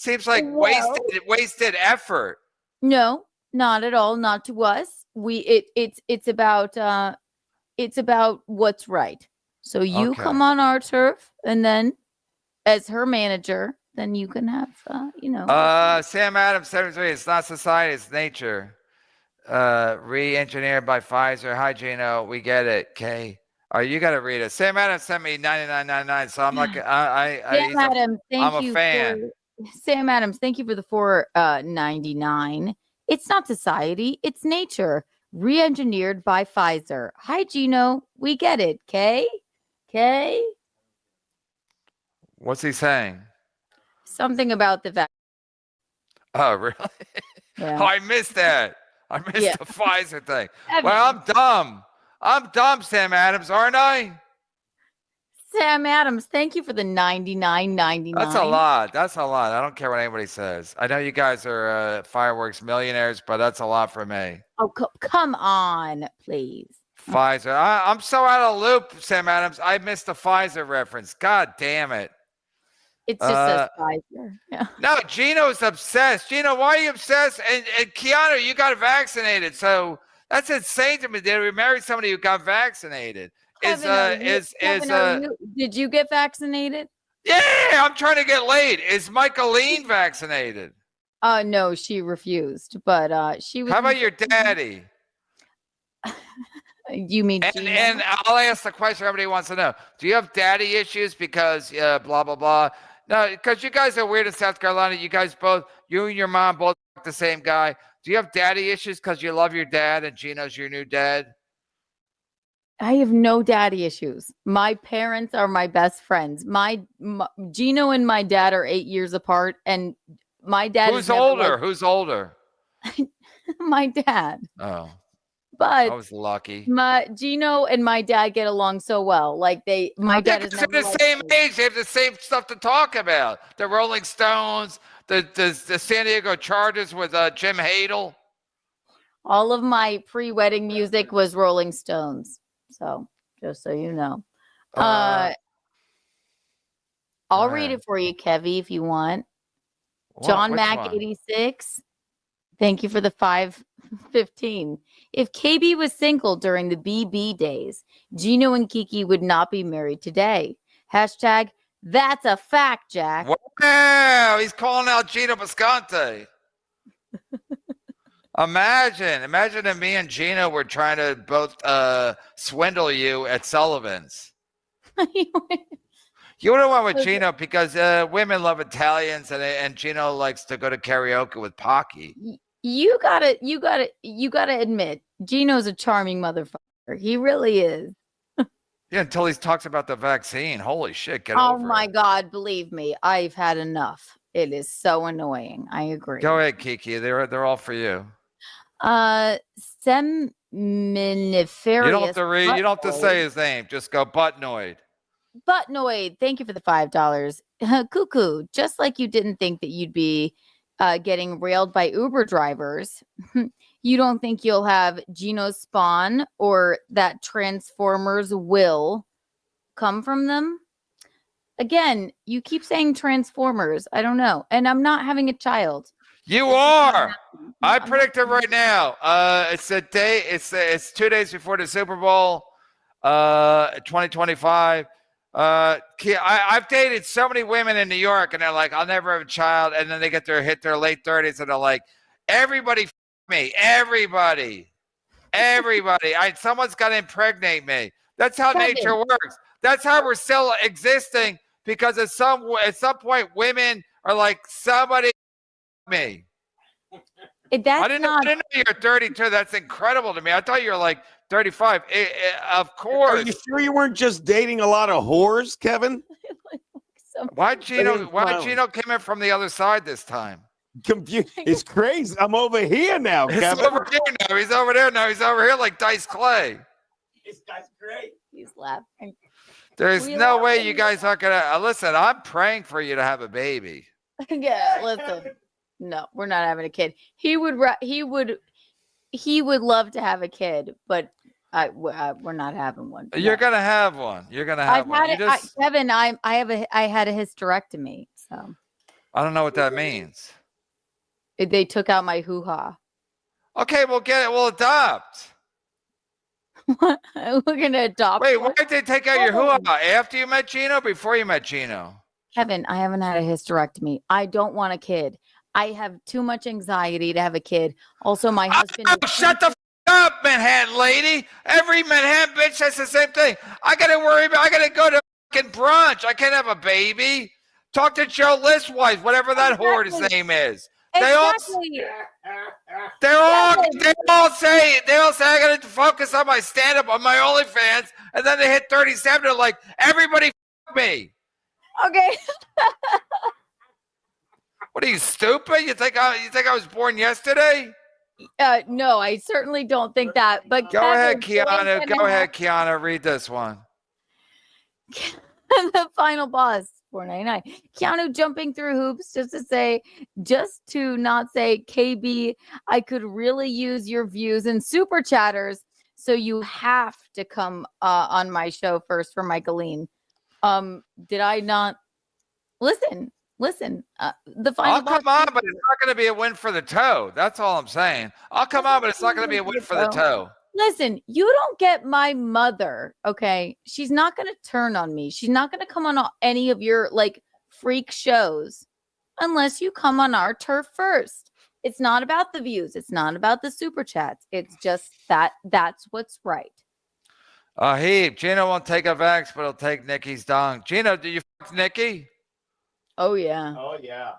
wasted effort. No, not at all. Not to us. It's about what's right. So you Okay. come on our turf, and then as her manager, then you can have Sam Adams 73. It's not society, it's nature. Re-engineered by Pfizer. Hi, Gino. We get it. Okay. You got to read it. Sam Adams sent me $99.99. So I'm like, Sam Adams, I'm a fan. Sam Adams, thank you for the $4.99. It's not society, it's nature. Re-engineered by Pfizer. Hi, Gino. We get it. Okay. What's he saying? Something about the vaccine. Oh, really? Yeah. Oh, I missed that. I missed the Pfizer thing. Evan. Well, I'm dumb. I'm dumb, Sam Adams, aren't I? Sam Adams, thank you for the $99.99. That's a lot. I don't care what anybody says. I know you guys are fireworks millionaires, but that's a lot for me. Oh, come on, please. Pfizer. I'm so out of loop, Sam Adams. I missed the Pfizer reference. God damn it. It's just a Pfizer. Yeah. No, Gino's obsessed. Gino, why are you obsessed? And Keanu, you got vaccinated. So that's insane to me. Did we marry somebody who got vaccinated? Kevin, did you get vaccinated? Yeah, I'm trying to get laid. Is Michaeline vaccinated? No, she refused. But she was. How about your daddy? You mean Gino? And I'll ask the question everybody wants to know. Do you have daddy issues because blah blah blah? No, because you guys are weird in South Carolina. You guys both, you and your mom both the same guy. Do you have daddy issues because you love your dad and Gino's your new dad? I have no daddy issues. My parents are my best friends. Gino and my dad are 8 years apart, and my dad. Who's older? Who's older? My dad. Oh, but I was lucky. Gino and my dad get along so well. Like my dad is the same age. They have the same stuff to talk about. The Rolling Stones, the San Diego Chargers with Jim Hadel. All of my pre-wedding music was Rolling Stones. So just so you know, I'll read it for you, Kevy, if you want. John Mack 86. Thank you for the 515. If KB was single during the BB days, Gino and Kiki would not be married today. Hashtag that's a fact, Jack. Wow, he's calling out Gino Bisconte. Imagine if me and Gino were trying to both swindle you at Sullivan's. You would have went with Gino because women love Italians and Gino likes to go to karaoke with Pocky. You gotta admit, Gino's a charming motherfucker. He really is. Yeah, until he talks about the vaccine. Holy shit, get over it. Oh my God, believe me, I've had enough. It is so annoying. I agree. Go ahead, Kiki. They're all for you. Seminiferous. You don't have to read. You don't have to say his name. Just go Buttnoid. Buttnoid. Thank you for the $5. Cuckoo. Just like you didn't think that you'd be getting railed by Uber drivers, you don't think you'll have Gino's spawn or that Transformers will come from them? Again, you keep saying Transformers. I don't know. And I'm not having a child. You are. I predict it right now. It's a day. It's 2 days before the Super Bowl, 2025. I've dated so many women in New York, and they're like, "I'll never have a child," and then they hit their late 30s, and they're like, "Everybody, me, everybody." Someone's got to impregnate me. That's how nature works. That's how we're still existing because at some point, women are like, "Somebody." Me. That's I didn't not. know you're 32. That's incredible to me. I thought you were like 35. Of course. Are you sure you weren't just dating a lot of whores, Kevin? Why Gino smiling. came in from the other side this time? Confused. It's crazy. I'm over here now, He's Kevin. over here now. He's over there now. He's over here like Dice Clay. This guy's great. He's laughing. There's We no love way him. you guys aren't gonna listen. I'm praying for you to have a baby. Yeah, listen. No, we're not having a kid. He would love to have a kid, but we're not having one. You're No. gonna have one. You're gonna have I've one. had You it, just, Kevin. I had a hysterectomy, so I don't know what that means. they took out my hoo-ha. Okay, we'll get it. We'll adopt. We're gonna adopt. Wait, one. why did they take out your hoo-ha? After you met Gino? Before you met Gino? Kevin, I haven't had a hysterectomy. I don't want a kid. I have too much anxiety to have a kid. Also, my husband. Oh, shut the f- up, Manhattan lady. Every Manhattan bitch says the same thing. I gotta worry about. I gotta go to fucking brunch. I can't have a baby. Talk to Joe Listwise, whatever that whore's name is. Exactly. They all say I gotta focus on my stand-up on my OnlyFans, and then they hit 37. They're like, everybody f- me. Okay. What are you, stupid? You think I was born yesterday? No, I certainly don't think that. But Go ahead, Kevin, Keanu. Go ahead, Keanu. Read this one. The final boss, $4.99. Keanu jumping through hoops just to not say, KB, I could really use your views and super chatters. So you have to come on my show first for Michaeline. Did I not listen? The final I'll come on, but it's not going to be a win for the toe. That's all I'm saying. I'll come on, but it's not going to be a win for the toe. Listen, you don't get my mother, okay? She's not going to turn on me. She's not going to come on any of your like freak shows unless you come on our turf first. It's not about the views. It's not about the super chats. It's just that's what's right. Gino won't take a vax, but he'll take Nikki's dong. Gino, do you fuck Nikki? Oh, yeah. Oh, yeah.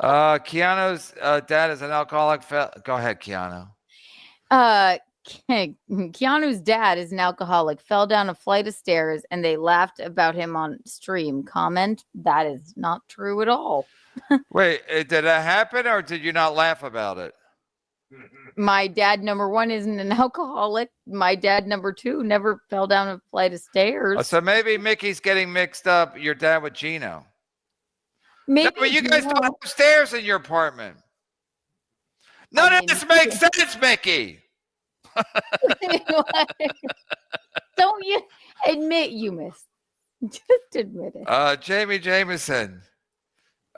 Keanu's dad is an alcoholic. Go ahead, Keanu. Keanu's dad is an alcoholic, fell down a flight of stairs, and they laughed about him on stream. Comment, that is not true at all. Wait, did that happen, or did you not laugh about it? My dad, number one, isn't an alcoholic. My dad, number two, never fell down a flight of stairs. So maybe Mickey's getting mixed up, your dad with Gino. Maybe No, but you guys don't have stairs in your apartment. None of this makes sense, Mickey. Don't you admit you missed? Just admit it. Jamie Jameson.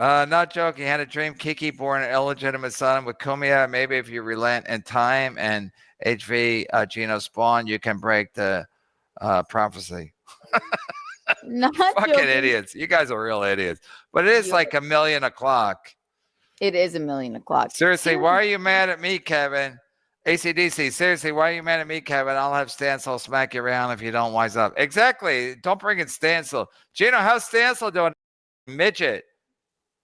Not joking. Had a dream. Kiki born an illegitimate son with Kumia. Maybe if you relent in time and HV Gino spawn, you can break the prophecy. Not Fucking joking. idiots. You guys are real idiots. But it is like $1 million o'clock. It is $1 million o'clock. Seriously, why are you mad at me, Kevin? ACDC, seriously, why are you mad at me, Kevin? I'll have Stansel smack you around if you don't wise up. Exactly. Don't bring in Stansel. Gino, how's Stansel doing? Midget.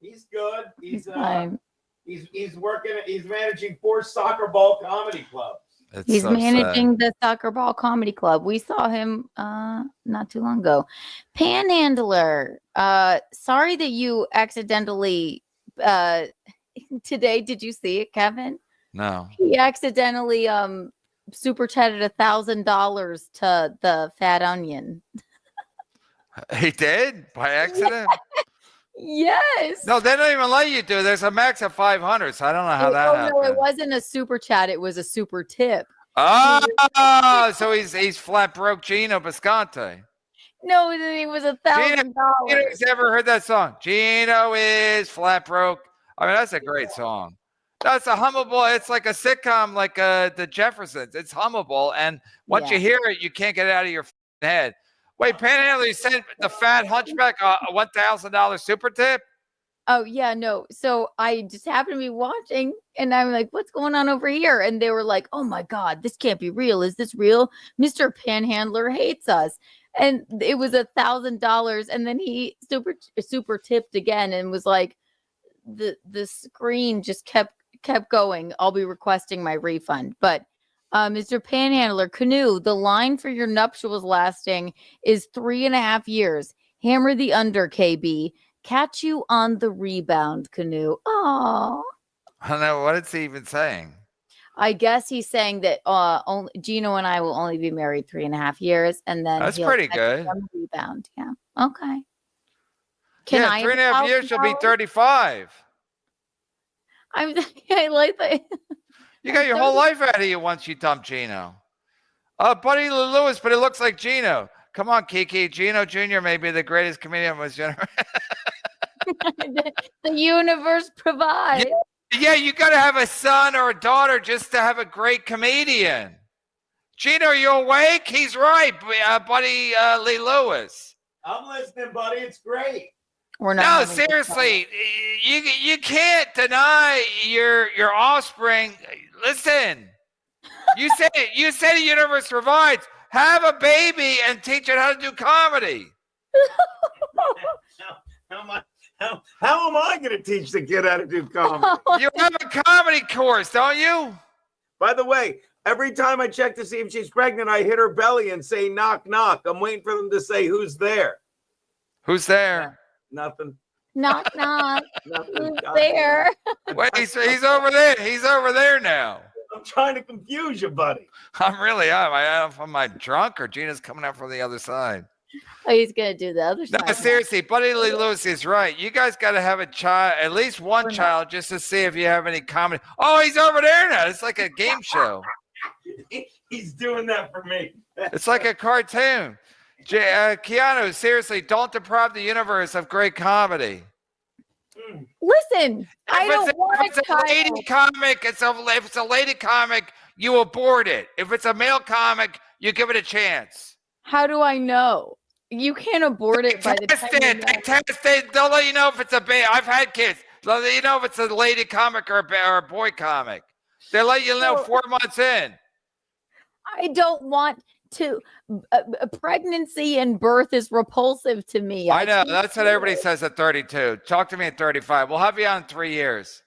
He's good. He's fine. He's working. He's managing 4 soccer ball comedy clubs. He's managing the Soccer Ball Comedy Club. We saw him not too long ago. Panhandler. Sorry that you accidentally today. Did you see it, Kevin? No. He accidentally super chatted $1,000 to the Fat Onion. He did? By accident? Yes. No, they don't even let you do. There's a max of 500, so I don't know how that happened. No, it wasn't a super chat. It was a super tip. Oh, so he's flat broke Gino Bisconte. No, it was $1,000. Gino's ever heard that song? Gino is flat broke. I mean, that's a great song. That's a hummable. It's like a sitcom, like the Jeffersons. It's hummable, and once you hear it, you can't get it out of your head. Wait, Panhandler, you sent the fat hunchback a $1,000 super tip? Oh, yeah, no. So I just happened to be watching, and I'm like, what's going on over here? And they were like, oh, my God, this can't be real. Is this real? Mr. Panhandler hates us. And it was $1,000. And then he super tipped again and was like, the screen just kept kept going, I'll be requesting my refund. But Mr. Panhandler, Canoe, the line for your nuptials lasting is 3.5 years. Hammer the under, KB. Catch you on the rebound, Canoe. Oh, I don't know. What is he even saying? I guess he's saying that only Gino and I will only be married 3.5 years, and then That's he'll pretty catch good. me on the rebound. Yeah. Okay. Can Yeah, I 3.5 years, she'll be 35. I like that. You got your whole life out of you once you dump Gino. Buddy Lewis, but it looks like Gino. Come on, Kiki. Gino Jr. may be the greatest comedian of his generation. The universe provides. Yeah, you got to have a son or a daughter just to have a great comedian. Gino, are you awake? He's right, Buddy Lee Lewis. I'm listening, buddy. It's great. We're not. No, seriously, you can't deny your offspring. Listen, you said the universe provides. Have a baby and teach it how to do comedy. How am I going to teach the kid how to do comedy? You have a comedy course, don't you? By the way, every time I check to see if she's pregnant, I hit her belly and say, knock, knock. I'm waiting for them to say, who's there? Who's there? Nothing. Knock, knock. Nothing. Who's there? Wait, he's over there. He's over there now. I'm trying to confuse you, buddy. I'm really am. Am I drunk or Gina's coming out from the other side? Oh, he's gonna do the other side. No, seriously, Buddy Lee Lewis is right. You guys got to have a child, at least one child, just to see if you have any comedy. Oh, he's over there now. It's like a game show. He's doing that for me. It's like a cartoon. Keanu, seriously, don't deprive the universe of great comedy. Listen, I don't want if it's a lady comic, if it's a lady comic, you abort it. If it's a male comic, you give it a chance. How do I know? You can't abort it by the time. Test it. They'll let you know if it's a baby. I've had kids. They'll let you know if it's a lady comic or a boy comic. They'll let you know 4 months in. I don't want to. Pregnancy and birth is repulsive to me. I know. That's what everybody says at 32. Talk to me at 35. We'll have you on in 3 years.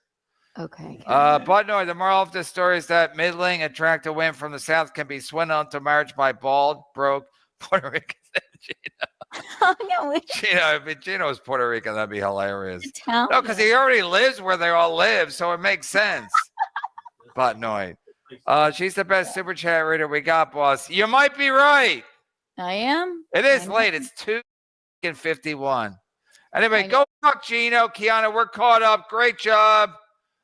Okay. But no, the moral of this story is that middling, attractive women from the South can be swindled into marriage by bald, broke Puerto Ricans. Gino, if Gino was Puerto Rican, that'd be hilarious. Italian. No, because he already lives where they all live, so it makes sense. But no, she's the best super chat reader we got, boss. You might be right. I am. It is late. It's 2:51. Anyway, go talk, Gino. Keanu, we're caught up. Great job.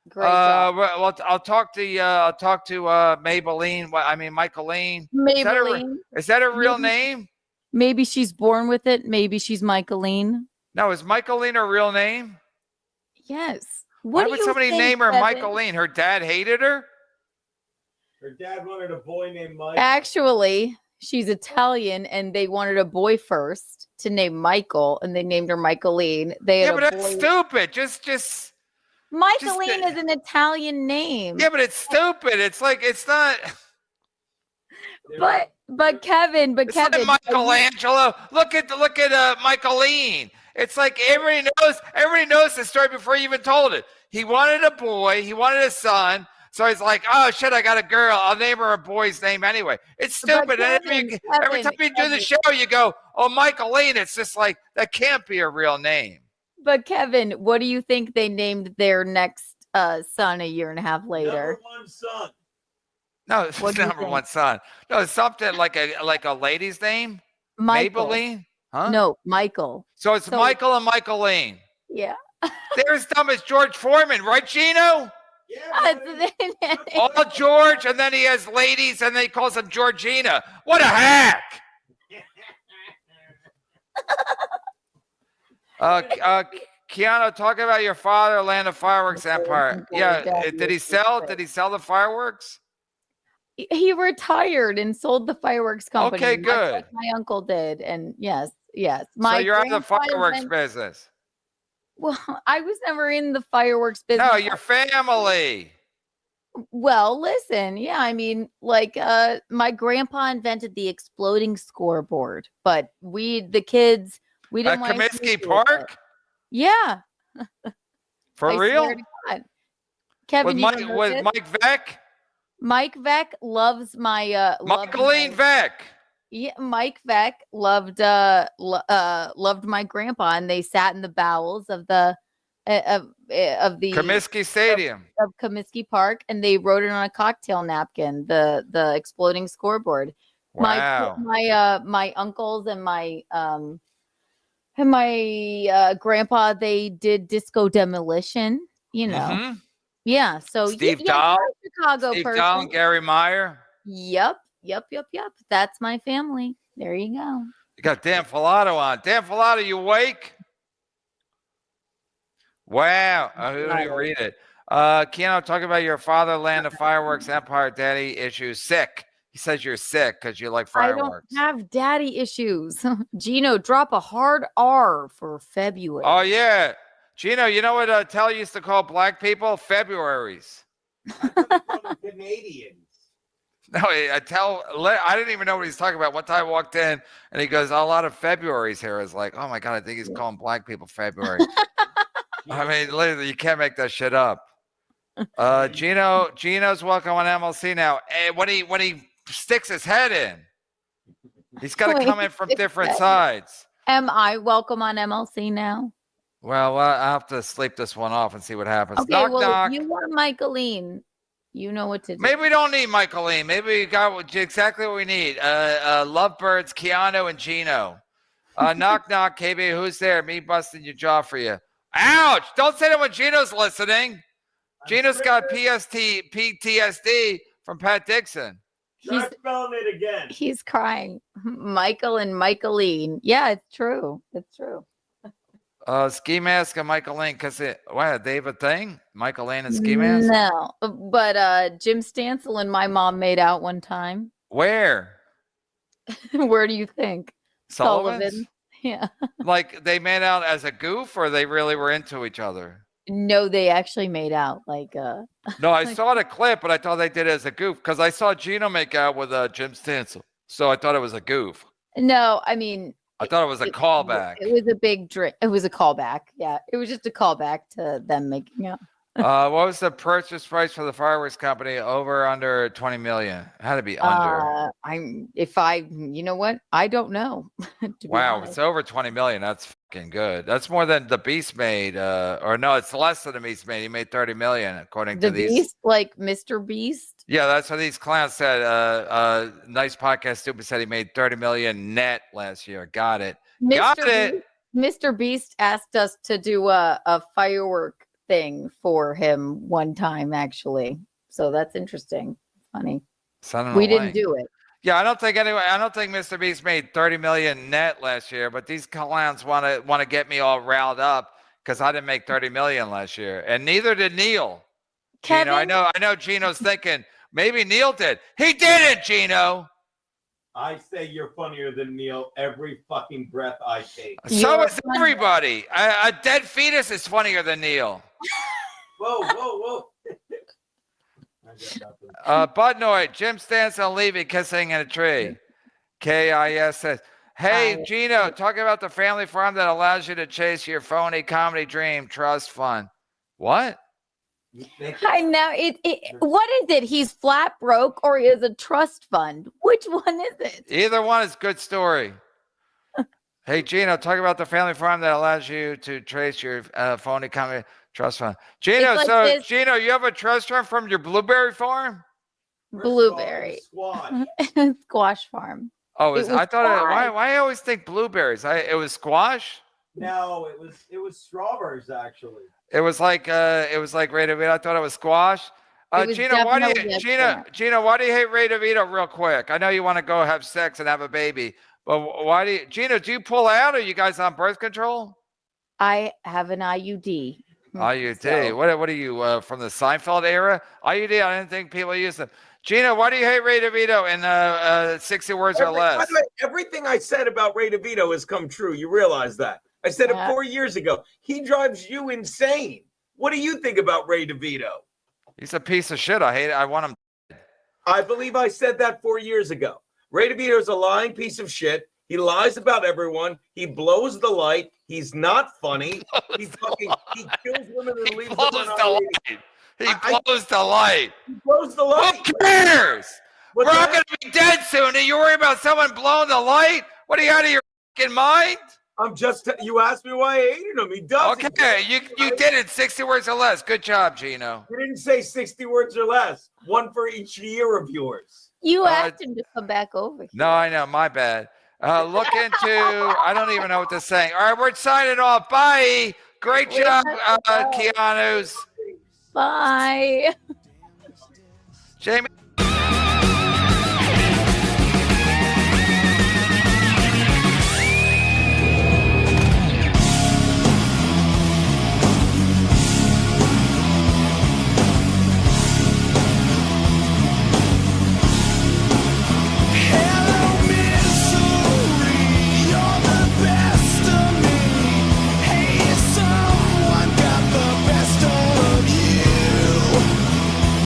Great job. Well, I'll talk to Maybelline. I mean, Michaeline. Maybelline. Is that a real name? Maybe she's born with it. Maybe she's Michaeline. No, is Michaeline her real name? Yes. Why would somebody name her Michaeline? Her dad hated her? Her dad wanted a boy named Mike. Actually, she's Italian, and they wanted a boy first to name Michael, and they named her Michaeline. Yeah, but that's stupid. Just Michaeline is an Italian name. Yeah, but it's stupid. It's like it's not. But Kevin, It's like Michelangelo. Look at Michaeline. It's like everybody knows the story before you even told it. He wanted a boy, he wanted a son, so he's like, oh shit, I got a girl. I'll name her a boy's name anyway. It's stupid. Every time you do the show, you go, oh, Michaeline. It's just like that can't be a real name. But Kevin, what do you think they named their next son a year and a half later? Number one son. No, it's number one son. No, it's something like a lady's name. Michael. Maybelline? Huh? No, Michael. So it's Michael and Michaeline. Yeah. They're as dumb as George Foreman, right, Gino? Yeah. All George, and then he has ladies, and then he calls them Georgina. What a hack! Keanu, talk about your father, Land of Fireworks Empire. Yeah, did he sell the fireworks? He retired and sold the fireworks company. Okay, good. Like my uncle did, and yes. So you're out of the fireworks business. Well, I was never in the fireworks business. No, your family. Well, listen, yeah, I mean, like, my grandpa invented the exploding scoreboard, but the kids, we didn't want Comiskey Park? Yeah. For real? Kevin, you Mike, don't know with this? Mike Veck? Mike Veck loves my Michaeline Veck. Yeah, Mike Veck loved loved my grandpa, and they sat in the bowels of the Comiskey Stadium. of Comiskey Park, and they wrote it on a cocktail napkin, the exploding scoreboard. Wow. My uncles and my grandpa, they did Disco Demolition, you know. Mhm. Yeah, so Steve yeah, Dahl. you're a Chicago Steve person. Dahl and Gary Meyer. Yep. That's my family. There you go. You got Dan Filato on. Dan Filato, you awake? Wow. I didn't read it. Keanu, talking about your fatherland of fireworks empire daddy issues. Sick. He says you're sick because you like fireworks. I don't have daddy issues. Gino, drop a hard R for February. Oh, yeah. Gino, you know what Tell used to call black people? Februaries. Canadians. No, I didn't even know what he's talking about. One time I walked in and he goes, a lot of Februaries here. I was like, oh my God, I think he's calling black people February. I mean, literally, you can't make that shit up. Gino's welcome on MLC now. And when he sticks his head in, he's got to come in from different sides. Am I welcome on MLC now? Well, I'll have to sleep this one off and see what happens. Okay, Knock, well, knock. if you want Michaeline, you know what to do. Maybe we don't need Michaeline. Maybe we got exactly what we need. Lovebirds, Keanu, and Gino. Knock, knock, KB. Who's there? Me busting your jaw for you. Ouch! Don't say that when Gino's listening. Gino's got PTSD from Pat Dixon. Try spelling it again. He's crying. Michael and Michaeline. Yeah, it's true. It's true. Ski Mask and Michaeline. Wow, they have a thing? Michaeline and Ski Mask? No, but Jim Stansel and my mom made out one time. Where? Where do you think? Sullivan's? Yeah. Like they made out as a goof, or they really were into each other? No, they actually made out No, I saw the clip, but I thought they did it as a goof because I saw Gino make out with Jim Stansel. So I thought it was a goof. No, I mean, I thought it was a callback. It was a big drink. It was a callback. Yeah, it was just a callback to them making out. What was the purchase price for the fireworks company? Over under 20 million? It had to be under. You know what? I don't know. Wow, it's over 20 million. That's fucking good. That's more than the Beast made. Or no, it's less than the Beast made. He made 30 million according to these. Beast, like Mr. Beast. Yeah, that's what these clowns said. Nice podcast. Stupid said he made 30 million net last year. Got it. Got it. Mr. Beast asked us to do a firework thing for him one time, actually. So that's interesting. Funny. We didn't do it. Yeah, I don't think Mr. Beast made 30 million net last year, but these clowns want to get me all riled up because I didn't make 30 million last year, and neither did Neil. Kevin? Gino, I know Gino's thinking maybe Neil did. He didn't, Gino. I say you're funnier than Neil every fucking breath I take. So is everybody. A dead fetus is funnier than Neil. Whoa. Budnoid, Jim Stansel leaving, kissing in a tree. KIS says, hey, Gino, talk about the family farm that allows you to chase your phony comedy dream, trust fund. What? I know. What is it? He's flat broke or he is a trust fund? Which one is it? Either one is good story. Hey, Gino, talk about the family farm that allows you to trace your phony comedy trust fund. Gino, like Gino, you have a trust fund from your blueberry farm? Blueberry. Squash. Squash farm. Oh, I thought why I always think blueberries. It was squash? No, it was strawberries actually. It was like Ray DeVito. I thought it was squash. Gino, why do you hate Ray DeVito real quick? I know you want to go have sex and have a baby, but why do you pull out? Or are you guys on birth control? I have an IUD. IUD. So. What are you from the Seinfeld era? IUD. I didn't think people used them. Gino, why do you hate Ray DeVito in 60 words or less? By the way, everything I said about Ray DeVito has come true. You realize that? I said it 4 years ago. He drives you insane. What do you think about Ray DeVito? He's a piece of shit. I hate it. I want him dead. I believe I said that 4 years ago. Ray DeVito is a lying piece of shit. He lies about everyone. He blows the light. He's not funny. He kills women and leaves them. He blows the light. Close the light. Who cares? What We're the all heck? going to be dead soon, and you worry about someone blowing the light? What are you out of your fucking mind? I'm just. You asked me why I hated him. He does. Okay, you did it 60 words or less. Good job, Gino. You didn't say 60 words or less. One for each year of yours. You asked him to come back over. No, I know. My bad. Look into, I don't even know what to say. All right, we're signing off. Bye. Great job, Keanu's. Bye. Jamie.